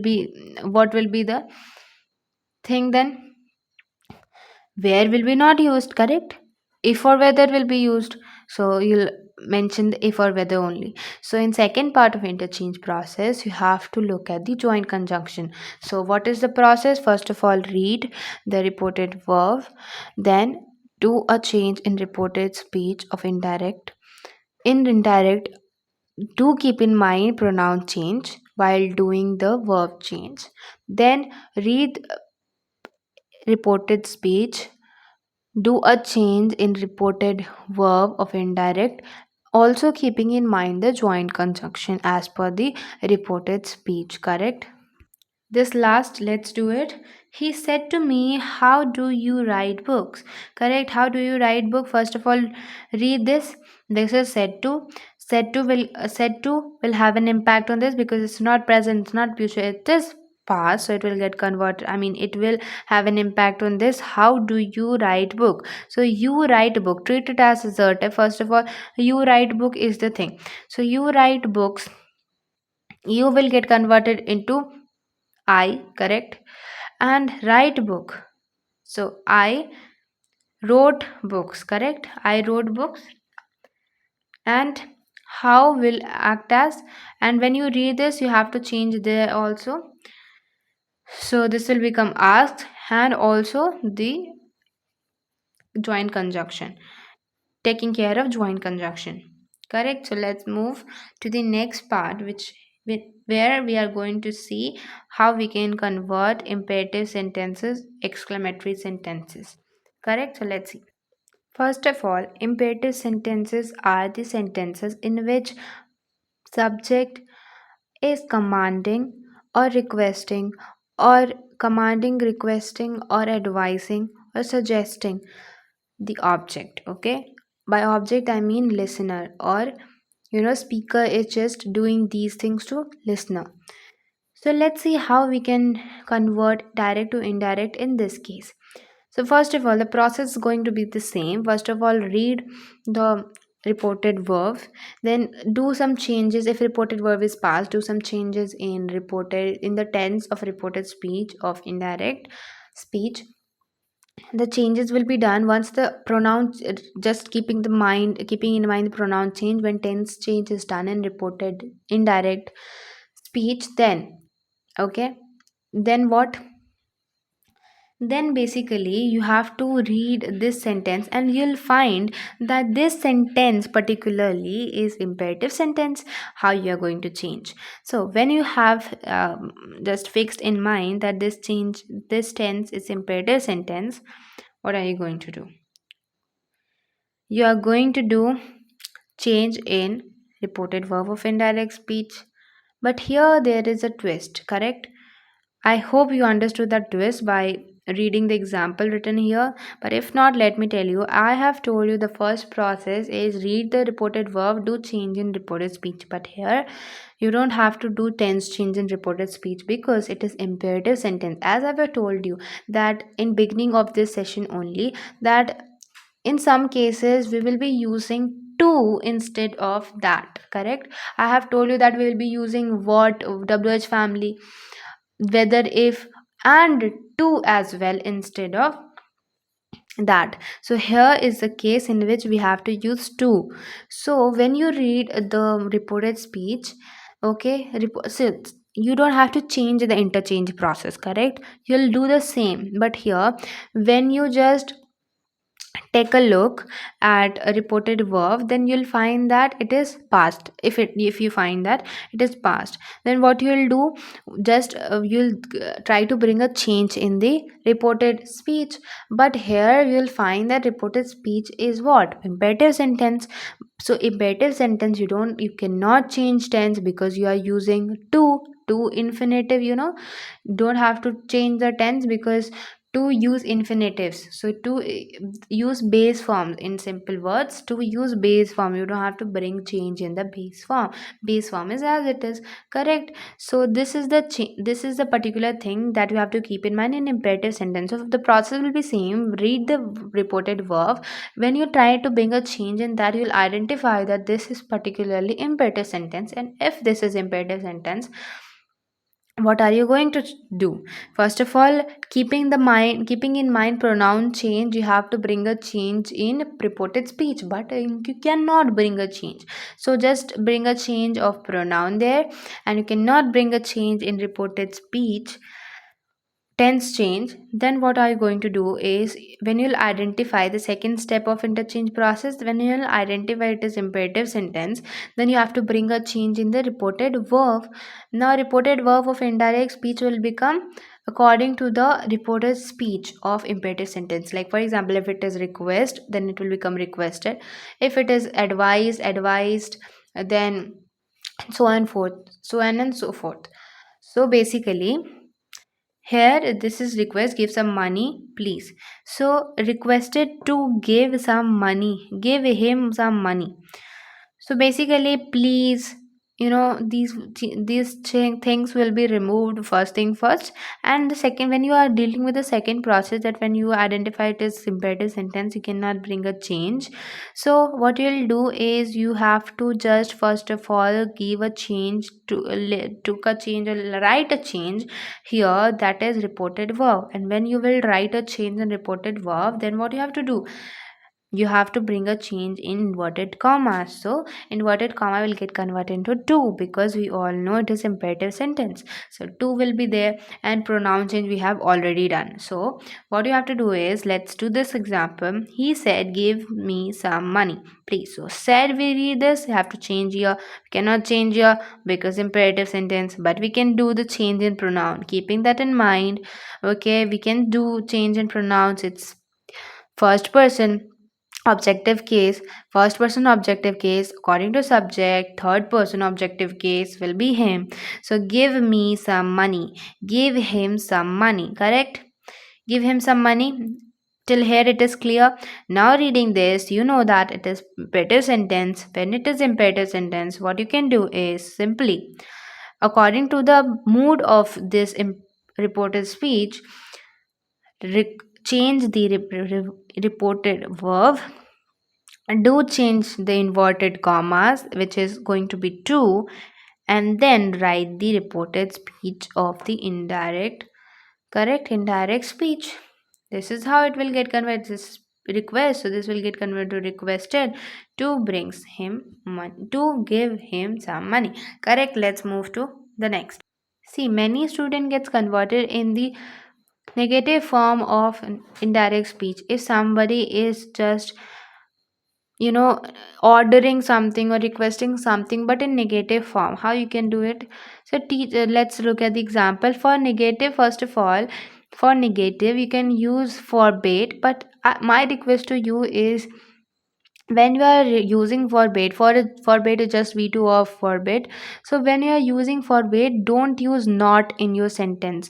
be the thing then? Where will be not used, correct? If or whether will be used. So you'll mention the if or whether only. So in second part of interchange process, you have to look at the joint conjunction. So what is the process? First of all, read the reported verb, then do a change in reported speech of indirect. In indirect, do keep in mind pronoun change while doing the verb change. Then read reported speech, do a change in reported verb of indirect, also keeping in mind the joint conjunction as per the reported speech, correct? This last, let's do it. He said to me, how do you write books? Correct. How do you write book? First of all, read this. This is said to. Said to will have an impact on this because it's not present, it's not future, it is past, so it will get converted. I mean, it will have an impact on this. How do you write book? So you write book. Treat it as assertive. First of all, you write book is the thing. So you write books. You will get converted into I, correct? And write book. So I wrote books, correct? I wrote books. And how will act as, and when you read this, you have to change there also. So this will become asked, and also the joint conjunction, taking care of joint conjunction, correct? So let's move to the next part, where we are going to see how we can convert imperative sentences exclamatory sentences, correct? So let's see. First of all, imperative sentences are the sentences in which subject is commanding, requesting, or advising, or suggesting the object. Okay, by object I mean listener, or speaker is just doing these things to listener. So let's see how we can convert direct to indirect in this case. So first of all, the process is going to be the same. First of all, read the reported verb, then do some changes. If reported verb is past, do some changes in the tense of reported speech of indirect speech. The changes will be done once the pronouns, just keeping in mind the pronoun change. When tense change is done in reported indirect speech, then okay, then what, then basically you have to read this sentence and you'll find that this sentence particularly is imperative sentence. How you are going to change? So when you have just fixed in mind that this tense is imperative sentence, what are you going to do? You are going to do change in reported verb of indirect speech. But here there is a twist, correct? I hope you understood that twist by reading the example written here. But if not, let me tell you. I have told you the first process is read the reported verb, do change in reported speech. But here you don't have to do tense change in reported speech because it is imperative sentence. As I have told you that in beginning of this session only, that in some cases we will be using to instead of that, correct? I have told you that we will be using what, wh family, whether, if, and to as well instead of that. So here is the case in which we have to use to. So when you read the reported speech, okay, so you don't have to change the interchange process, correct? You'll do the same. But here when you just take a look at a reported verb, then you'll find that it is past. If you find that it is past, then what you'll do, just you'll try to bring a change in the reported speech. But here you'll find that reported speech is what, imperative sentence. So imperative sentence, you cannot change tense because you are using to infinitive, don't have to change the tense because to use infinitives. So to use base forms, in simple words, to use base form, you don't have to bring change in the base form. Base form is as it is, correct? So this is the this is the particular thing that you have to keep in mind in imperative sentence. So the process will be same. Read the reported verb. When you try to bring a change in that, you'll identify that this is particularly imperative sentence. And if this is imperative sentence, what are you going to do? First of all, keeping in mind pronoun change, you have to bring a change in reported speech, but you cannot bring a change. So just bring a change of pronoun there, and you cannot bring a change in reported speech, tense change. Then what are you going to do is, when you'll identify the second step of interchange process, when you'll identify it is imperative sentence, then you have to bring a change in the reported verb. Now reported verb of indirect speech will become according to the reported speech of imperative sentence. Like for example, if it is request, then it will become requested. If it is advised, then so on and forth, so on and so forth. So basically, here this is request, give some money please. So requested to give some money, give him some money. So basically, please, things will be removed first thing first. And the second, when you are dealing with the second process, that when you identify it as imperative sentence, you cannot bring a change. So what you'll do is, you have to just first of all give a change took a change, or write a change here, that is reported verb. And when you will write a change in reported verb, then what you have to do, you have to bring a change in inverted commas. So inverted comma will get converted into to, because we all know it is imperative sentence. So to will be there, and pronoun change we have already done. So what you have to do is, let's do this example. He said, give me some money please. So said, we read this, you have to change here. We cannot change here because imperative sentence, but we can do the change in pronoun. Keeping that in mind, okay, we can do change in pronouns. It's first person objective case, first person objective case according to subject, third person objective case will be him. So give me some money, give him some money, correct? Give him some money. Till here it is clear. Now reading this, you know that it is imperative sentence. When it is imperative sentence, what you can do is simply, according to the mood of this reported speech, change the reported verb, do change the inverted commas, which is going to be to, and then write the reported speech of the indirect, correct, indirect speech. This is how it will get converted. This request, so this will get converted to requested to brings him money, to give him some money. Correct. Let's move to the next. See, many student gets converted in the negative form of indirect speech. If somebody is just, you know, ordering something or requesting something but in negative form, how you can do it? So let's look at the example for negative. First of all, for negative you can use forbade, but my request to you is, when you are using forbade, forbade is just v2 of forbade. So when you are using forbade, don't use not in your sentence.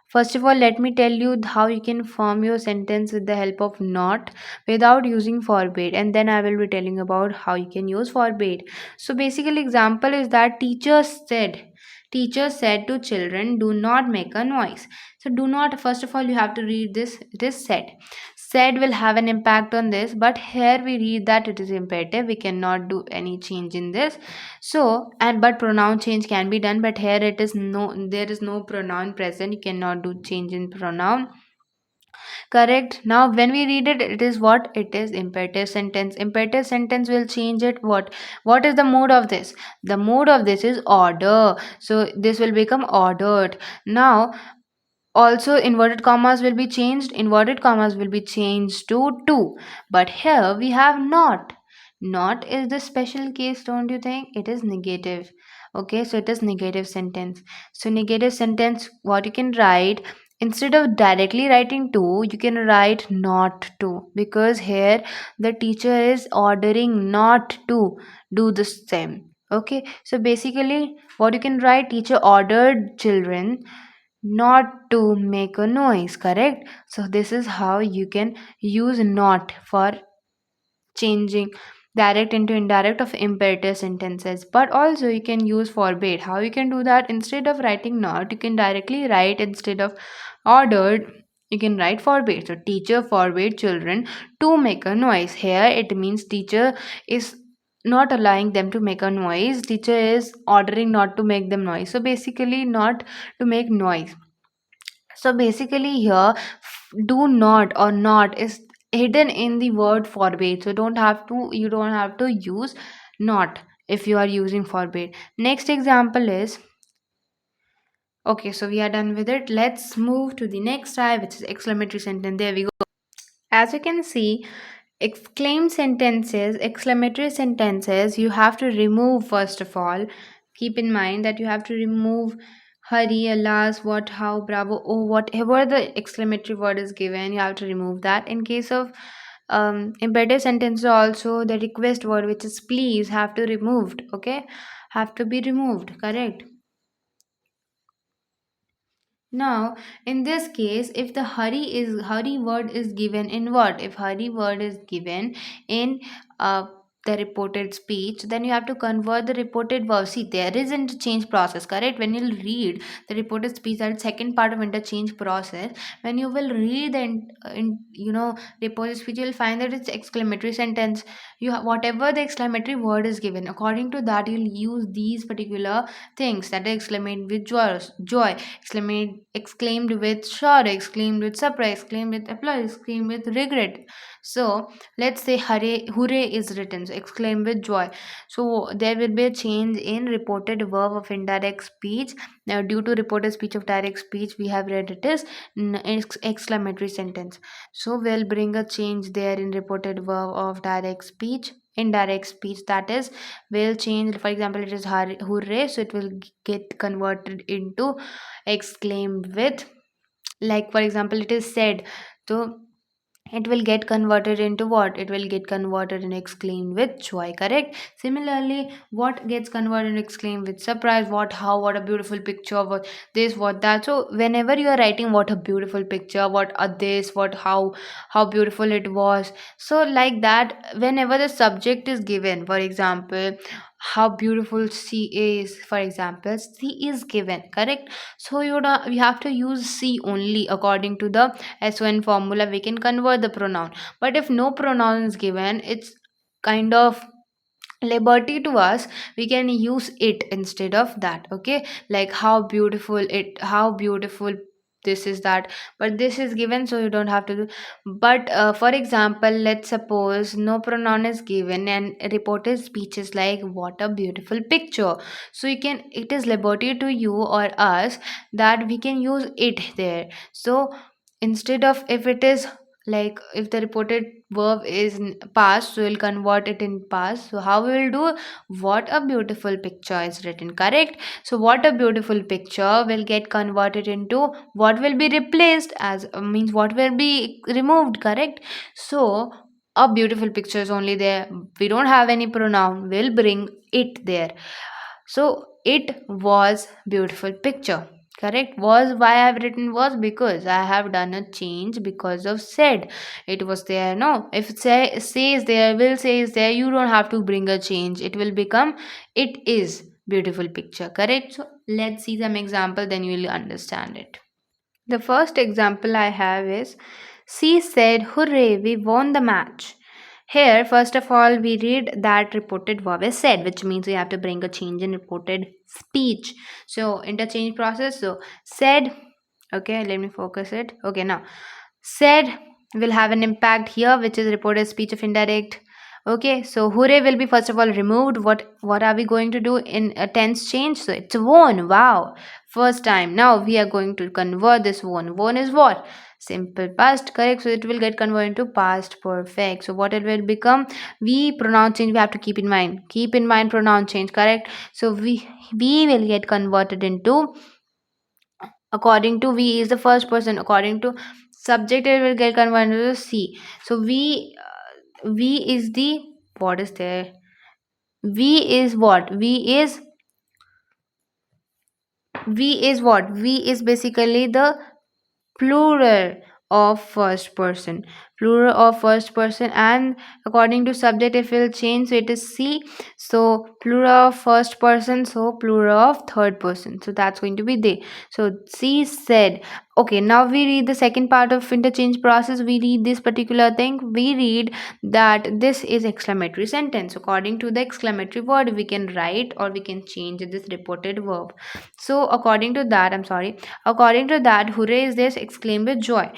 First of all, let me tell you how you can form your sentence with the help of not without using forbade, and then I will be telling about how you can use forbade. So basically example is that teacher said to children, do not make a noise. So do not, first of all you have to read this, it is said will have an impact on this, but here we read that it is imperative, we cannot do any change in this. So, and but pronoun change can be done, but here it is no, there is no pronoun present, you cannot do change in pronoun. Correct. Now when we read it, it is what? It is imperative sentence. Imperative sentence will change it. What is the mood of this? The mood of this is order, so this will become ordered. Now also inverted commas will be changed, inverted commas will be changed to, but here we have not is the special case, don't you think? It is negative. Okay, so it is negative sentence. So negative sentence, what you can write, instead of directly writing to, you can write not to, because here the teacher is ordering not to do the same. Okay, so basically what you can write, teacher ordered children not to make a noise. Correct. So this is how you can use not for changing direct into indirect of imperative sentences. But also you can use forbade. How you can do that? Instead of writing not, you can directly write, instead of ordered, you can write forbade. So teacher forbade children to make a noise. Here it means teacher is not allowing them to make a noise, teacher is ordering not to make them noise. So basically not to make noise. So basically here, do not or not is hidden in the word forbade. So you don't have to use not if you are using forbade. Next example is, okay, so we are done with it. Let's move to the next type, which is exclamatory sentence. There we go. As you can see, exclamatory sentences, you have to remove. First of all, keep in mind that you have to remove hurry, alas, what, how, bravo, oh, whatever the exclamatory word is given, you have to remove that. In case of imperative sentences also, the request word, which is please, have to removed. Okay, have to be removed. Correct. Now, in this case, if the hurry word is given in what? If hurry word is given in the reported speech, then you have to convert the reported verb. See, there is interchange process, correct? When you read the reported speech, that second part of interchange process. When you will read the reported speech, you will find that it's exclamatory sentence. Whatever the exclamatory word is given, according to that, you'll use these particular things, that is exclamated with joy, exclaimed with sorrow, exclaimed with surprise, exclaimed with applause, exclaimed with regret. So let's say hooray is written, so exclaim with joy. So there will be a change in reported verb of indirect speech. Now due to reported speech of direct speech, we have read it as exclamatory sentence. So we'll bring a change there in reported verb of direct speech, indirect speech, that is will change. For example, it is hooray, so it will get converted into exclaimed with. Like for example, it is said, so it will get converted into what? It will get converted and exclaimed with joy. Correct. Similarly, what gets converted and exclaimed with surprise? What, how, what a beautiful picture, what this, what that. So whenever you are writing what a beautiful picture, what a this, what, how beautiful it was, so like that, whenever the subject is given, for example, how beautiful she is, for example, she is given. Correct. So we have to use she only. According to the S1 formula, we can convert the pronoun. But if no pronoun is given, it's kind of liberty to us, we can use it instead of that. Okay, like how beautiful this is that, but this is given, so you don't have to do. But for example, let's suppose no pronoun is given and reported speech is like, what a beautiful picture. So you can, it is liberty to you or us that we can use it there. So instead of, if it is like, if the reported verb is past, so we'll convert it in past. So how we will do, what a beautiful picture is written, correct? So what a beautiful picture will get converted into what will be replaced as, means what will be removed, correct? So a beautiful picture is only there, we don't have any pronoun, we'll bring it there. So it was beautiful picture, correct? Was, why I have written was, because I have done a change because of said. It was there. No, if say is there, will say is there, you don't have to bring a change, it will become it is beautiful picture, correct? So let's see some example, then you will understand it. The first example I have is, she said, hooray, we won the match. Here, first of all, we read that reported verb is said, which means we have to bring a change in reported speech. So, interchange process. So, said, okay, let me focus it. Okay, now, said will have an impact here, which is reported speech of indirect. Okay, so hooray will be first of all removed. What are we going to do in a tense change? So it's won. Wow, first time. Now we are going to convert this won. Won is what? Simple past, correct? So it will get converted into past perfect. So what it will become? We pronoun change. We have to keep in mind. Keep in mind pronoun change, correct? So we will get converted into, according to we is the first person, according to subject it will get converted to C. So we is the, what is there, we is what, we is what, we is basically the plural of first person, plural of first person, and according to subject it will change, so it is C. So plural of first person, so plural of third person, so that's going to be they. So C said. Okay, now we read the second part of interchange process. We read this particular thing, we read that this is exclamatory sentence. According to the exclamatory word, we can write or we can change this reported verb. So according to that, I'm sorry, according to that, hooray is this, exclaim with joy.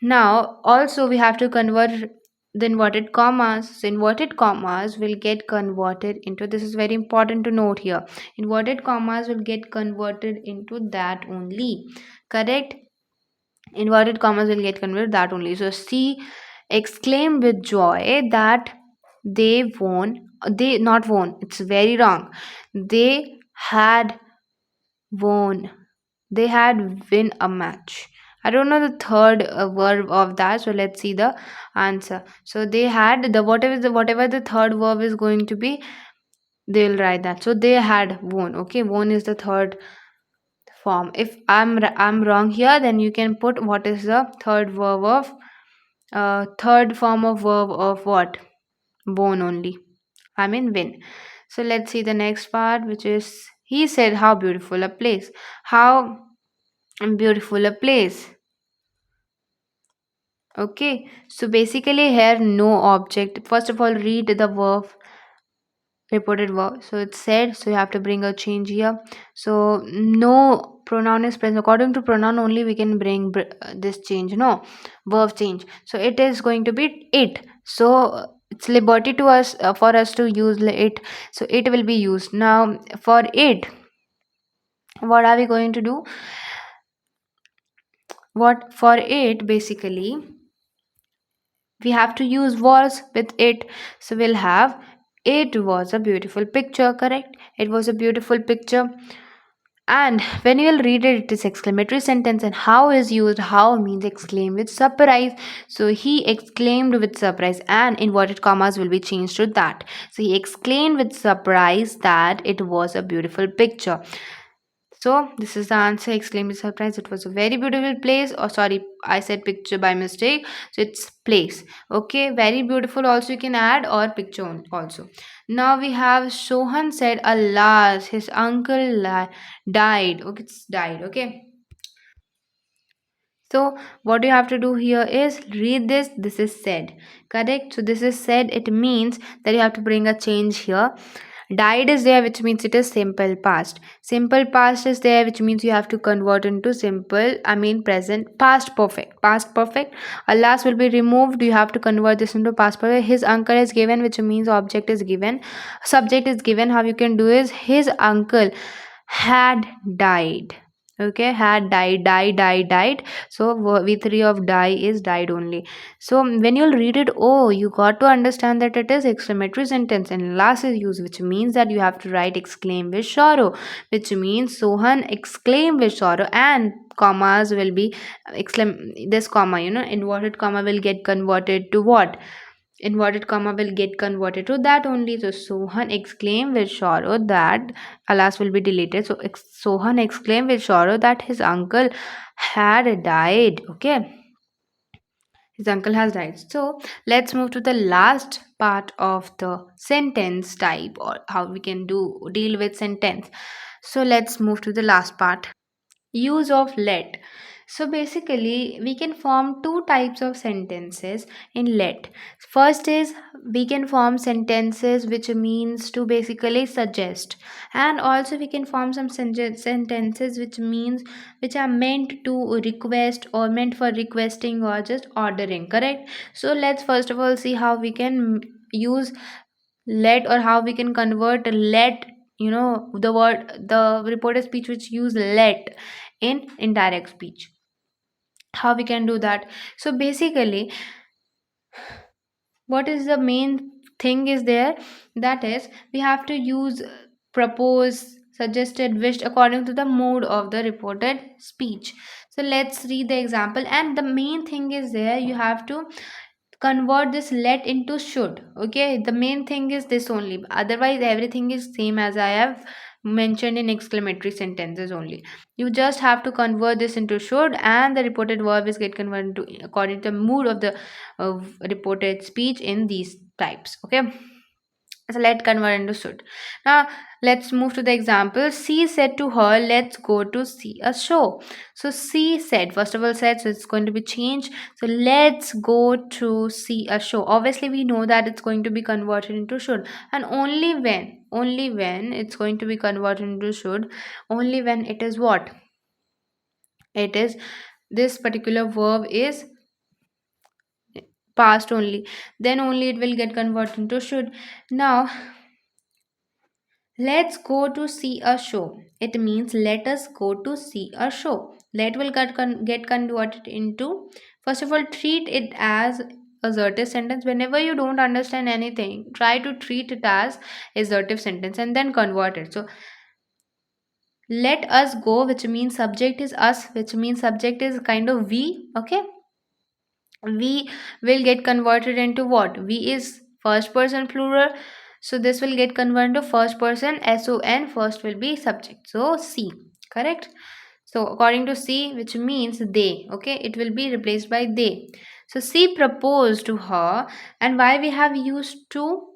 Now, also we have to convert the inverted commas. So inverted commas will get converted into, this is very important to note here. Inverted commas will get converted into that only. Correct? Inverted commas will get converted that only. So C exclaim with joy that they won. They not won. It's very wrong. They had won, they had win a match. I don't know the third verb of that, so let's see the answer. So they had the, whatever the third verb is going to be, they'll write that. So they had won. Okay, won is the third form. If I'm wrong here, then you can put what is the third verb of third form of verb of what, won only. I mean win. So let's see the next part, which is, he said, how beautiful a place. How beautiful a place. Okay, so basically here no object. First of all, read the verb, reported verb. So it's said, so you have to bring a change here. So no pronoun is present. According to pronoun only we can bring this change. No verb change. So it is going to be it. So it's liberty to us, for us to use it. So it will be used. Now for it, what are we going to do? What for it, basically we have to use was with it. So we'll have, it was a beautiful picture, correct? It was a beautiful picture. And when you will read it, it is exclamatory sentence. And how is used, how means exclaim with surprise. So he exclaimed with surprise, and inverted commas will be changed to that. So he exclaimed with surprise that it was a beautiful picture. So this is the answer. Exclaim with surprise. It was a very beautiful place. Or sorry, I said picture by mistake. So it's place. Okay, very beautiful. Also you can add or picture also. Now we have Sohan said, alas, his uncle died. Okay, it's died. Okay. So what you have to do here is read this. This is said. Correct. So this is said. It means that you have to bring a change here. Died is there, which means it is simple past. Simple past is there, which means you have to convert into simple, I mean present, past perfect. Past perfect. A last will be removed. You have to convert this into past perfect. His uncle is given, which means object is given. Subject is given. How you can do is his uncle had died. Okay, had died. So v3 of die is died only. So when you'll read it, oh, you got to understand that it is exclamatory sentence and last is used, which means that you have to write exclaim with sorrow, which means Sohan exclaim with sorrow, and commas will be exclaim, this comma, inverted comma will get converted to what? Inverted comma will get converted to that only. So Sohan exclaimed with sorrow that, alas will be deleted. So Sohan exclaimed with sorrow that his uncle had died. Okay, his uncle has died. So let's move to the last part of the sentence type, or how we can do deal with sentence. So let's move to the last part. Use of let. So basically, we can form two types of sentences in let. First is we can form sentences which means to basically suggest, and also we can form some sentences which means which are meant to request or meant for requesting or just ordering. Correct. So let's first of all see how we can use let, or how we can convert let, the word, the reported speech which use let in indirect speech, how we can do that. So basically, what is the main thing is there, that is we have to use propose, suggested, wished according to the mood of the reported speech. So let's read the example, and the main thing is there, you have to convert this let into should. Okay, the main thing is this only, otherwise everything is same as I have mentioned in exclamatory sentences only. You just have to convert this into should, and the reported verb is get converted to according to the mood of the reported speech in these types. Okay, so let convert into should. Now let's move to the example. She said to her, let's go to see a show. So she said, first of all said, so it's going to be changed. So let's go to see a show. Obviously we know that it's going to be converted into should, and only when it's going to be converted into should, only when it is what? It is, this particular verb is past only, then only it will get converted into should. Now let's go to see a show. It means let us go to see a show. Let will get converted into, first of all, treat it as assertive sentence. Whenever you don't understand anything, try to treat it as assertive sentence and then convert it. So let us go, which means subject is us, which means subject is kind of we. Okay, we will get converted into what? We is first person plural, so this will get converted to first person son, first will be subject, so C. Correct. So according to C, which means they, okay, it will be replaced by they. So C proposed to her, and why we have used to?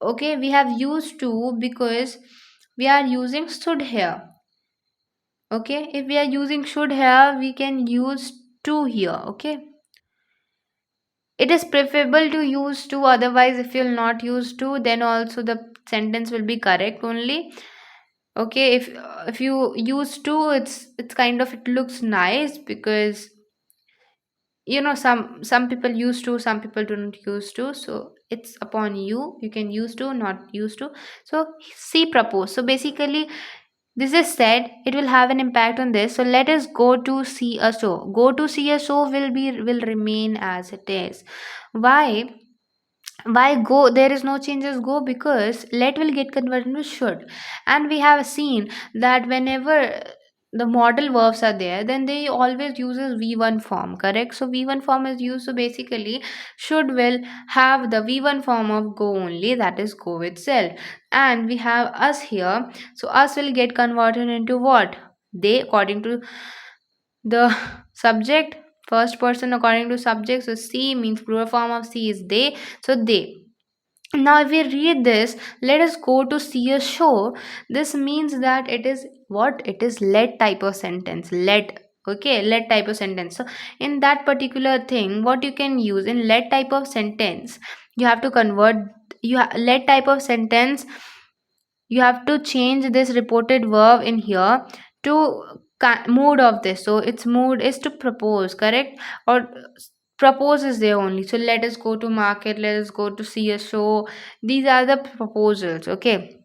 Okay, we have used to because we are using should here. Okay, if we are using should here, we can use to here. Okay, it is preferable to use to, otherwise if you'll not use to, then also the sentence will be correct only. Okay, if you use to, it's kind of, it looks nice because some people use to, some people don't use to, so it's upon you, you can use to, not use to. So see propose, so basically this is said, it will have an impact on this. So let us go to see a show. Go to see a show will remain as it is. Why go? There is no changes go, because let will get converted into should, and we have seen that whenever the modal verbs are there, then they always uses v1 form. Correct. So v1 form is used, so basically should will have the v1 form of go only, that is go itself. And we have us here, so us will get converted into what? They, according to the subject, first person according to subject. So C means plural form of C is they, so they. Now if we read this, let us go to see a show, this means that it is what? It is let type of sentence. Let. Okay, let type of sentence. So in that particular thing, what you can use in let type of sentence, you have to convert, let type of sentence, you have to change this reported verb in here to mood of this. So its mood is to propose, correct? Or propose is there only. So let us go to market, let us go to see a show. These are the proposals, okay?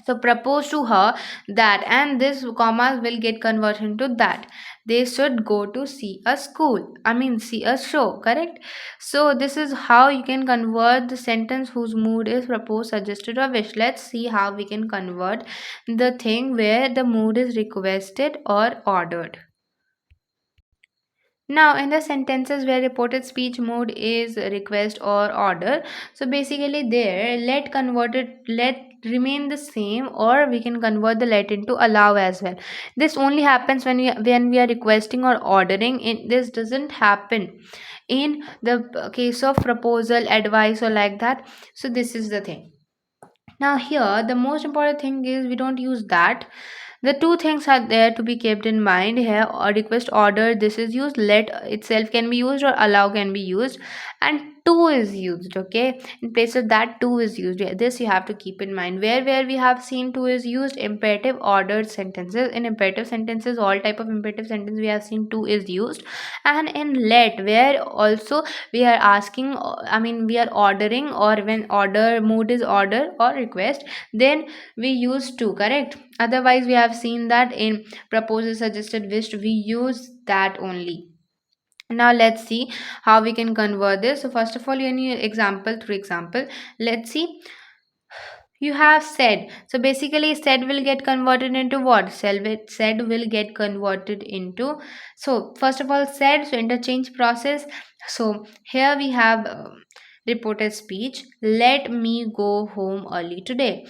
So propose to her that, and this commas will get converted into that. They should go to see a school. I mean, see a show, correct? So this is how you can convert the sentence whose mood is proposed, suggested, or wish. Let's see how we can convert the thing where the mood is requested or ordered. Now, in the sentences where reported speech mode is request or order, so basically there let remain the same, or we can convert the let into allow as well. This only happens when we are requesting or ordering. This doesn't happen in the case of proposal, advice, or like that. So this is the thing. Now here the most important thing is we don't use that. The two things are there to be kept in mind here. Or request order, this is used. Let itself can be used, or allow can be used, and to is used, okay? In place of that, to is used. Yeah, this you have to keep in mind. Where we have seen to is used, imperative ordered sentences. In imperative sentences, all type of imperative sentence we have seen to is used. And in let, where also we are asking, I mean we are ordering, or when order mood is order or request, then we use to, correct? Otherwise we have seen that in proposal, suggested, wished, we use that only. Now let's see how we can convert this. So first of all, you need example through example. Let's see. You have said. So basically said will get converted into what? Said will get converted into. So first of all said, so interchange process. So here we have reported speech. Let me go home early today.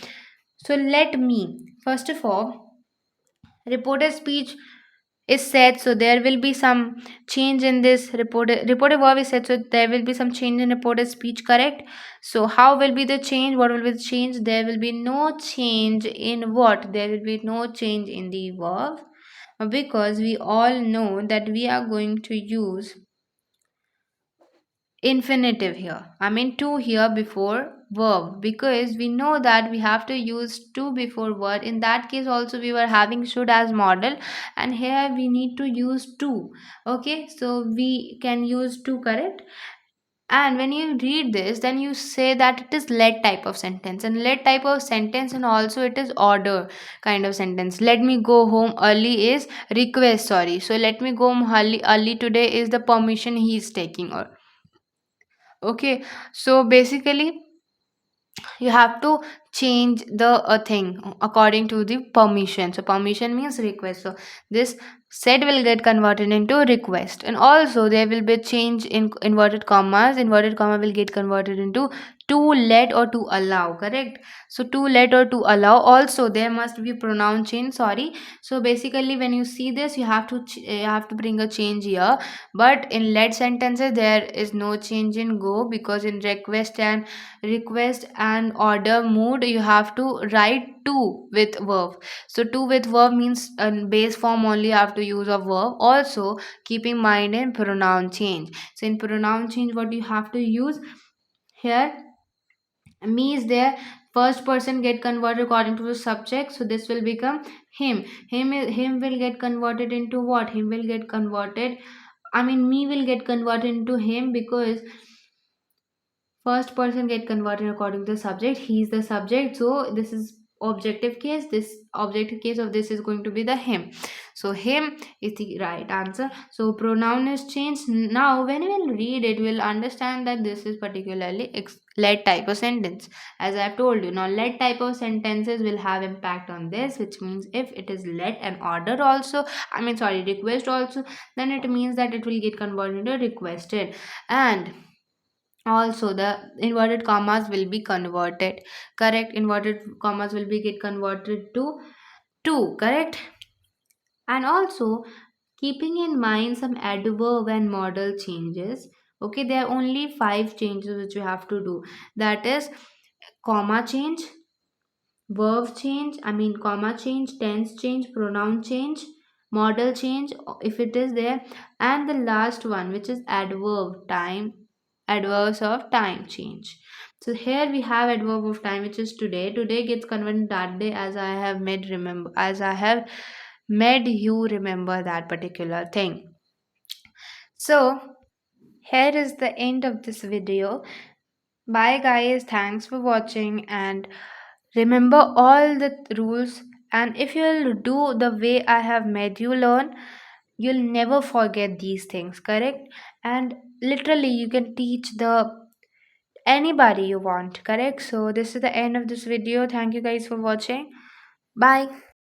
So let me. First of all, reported speech is said, so there will be some change in this reported verb is said, so there will be some change in reported speech, correct? So how will be the change? What will be the change? There will be no change in what? There will be no change in the verb, because we all know that we are going to use infinitive here. I mean to here before verb, because we know that we have to use to before word. In that case also we were having should as model, and here we need to use to. Okay, so we can use to, correct? And when you read this, then you say that it is let type of sentence, and let type of sentence, and also it is order kind of sentence. Let me go home early is request, sorry. So let me go home early today is the permission he is taking, or okay. So basically you have to change the thing according to the permission. So permission means request. So this said will get converted into request, and also there will be change in inverted commas. Inverted comma will get converted into to let or to allow, correct? So to let or to allow, also there must be pronoun change, sorry. So basically when you see this, you have to you have to bring a change here. But in let sentences there is no change in go, because in request and order mood you have to write to with verb. So to with verb means base form only you have to use a verb. Also keeping mind in pronoun change. So in pronoun change what you have to use here, me is there, first person get converted according to the subject, so this will become him. Him will get converted into what? Him will get converted, I mean me will get converted into him, because first person get converted according to the subject. He is the subject, so this is objective case. This objective case of this is going to be the him. So him is the right answer. So pronoun is changed. Now when we'll read it, we'll understand that this is particularly let type of sentence. As I've told you, now let type of sentences will have impact on this, which means if it is let and order also, I mean sorry, request also, then it means that it will get converted into requested. And also the inverted commas will be converted, correct? Inverted commas will be get converted to, correct? And also keeping in mind some adverb and modal changes. Okay, there are only 5 changes which you have to do. That is comma change, verb change, I mean comma change, tense change, pronoun change, modal change if it is there, and the last one which is adverbs of time change. So here we have adverb of time, which is today. Today gets converted that day, as I have made you remember that particular thing. So here is the end of this video. Bye guys, thanks for watching, and remember all the rules. And if you'll do the way I have made you learn, you'll never forget these things, correct? And literally you can teach the anybody you want, correct? So this is the end of this video. Thank you guys for watching. Bye.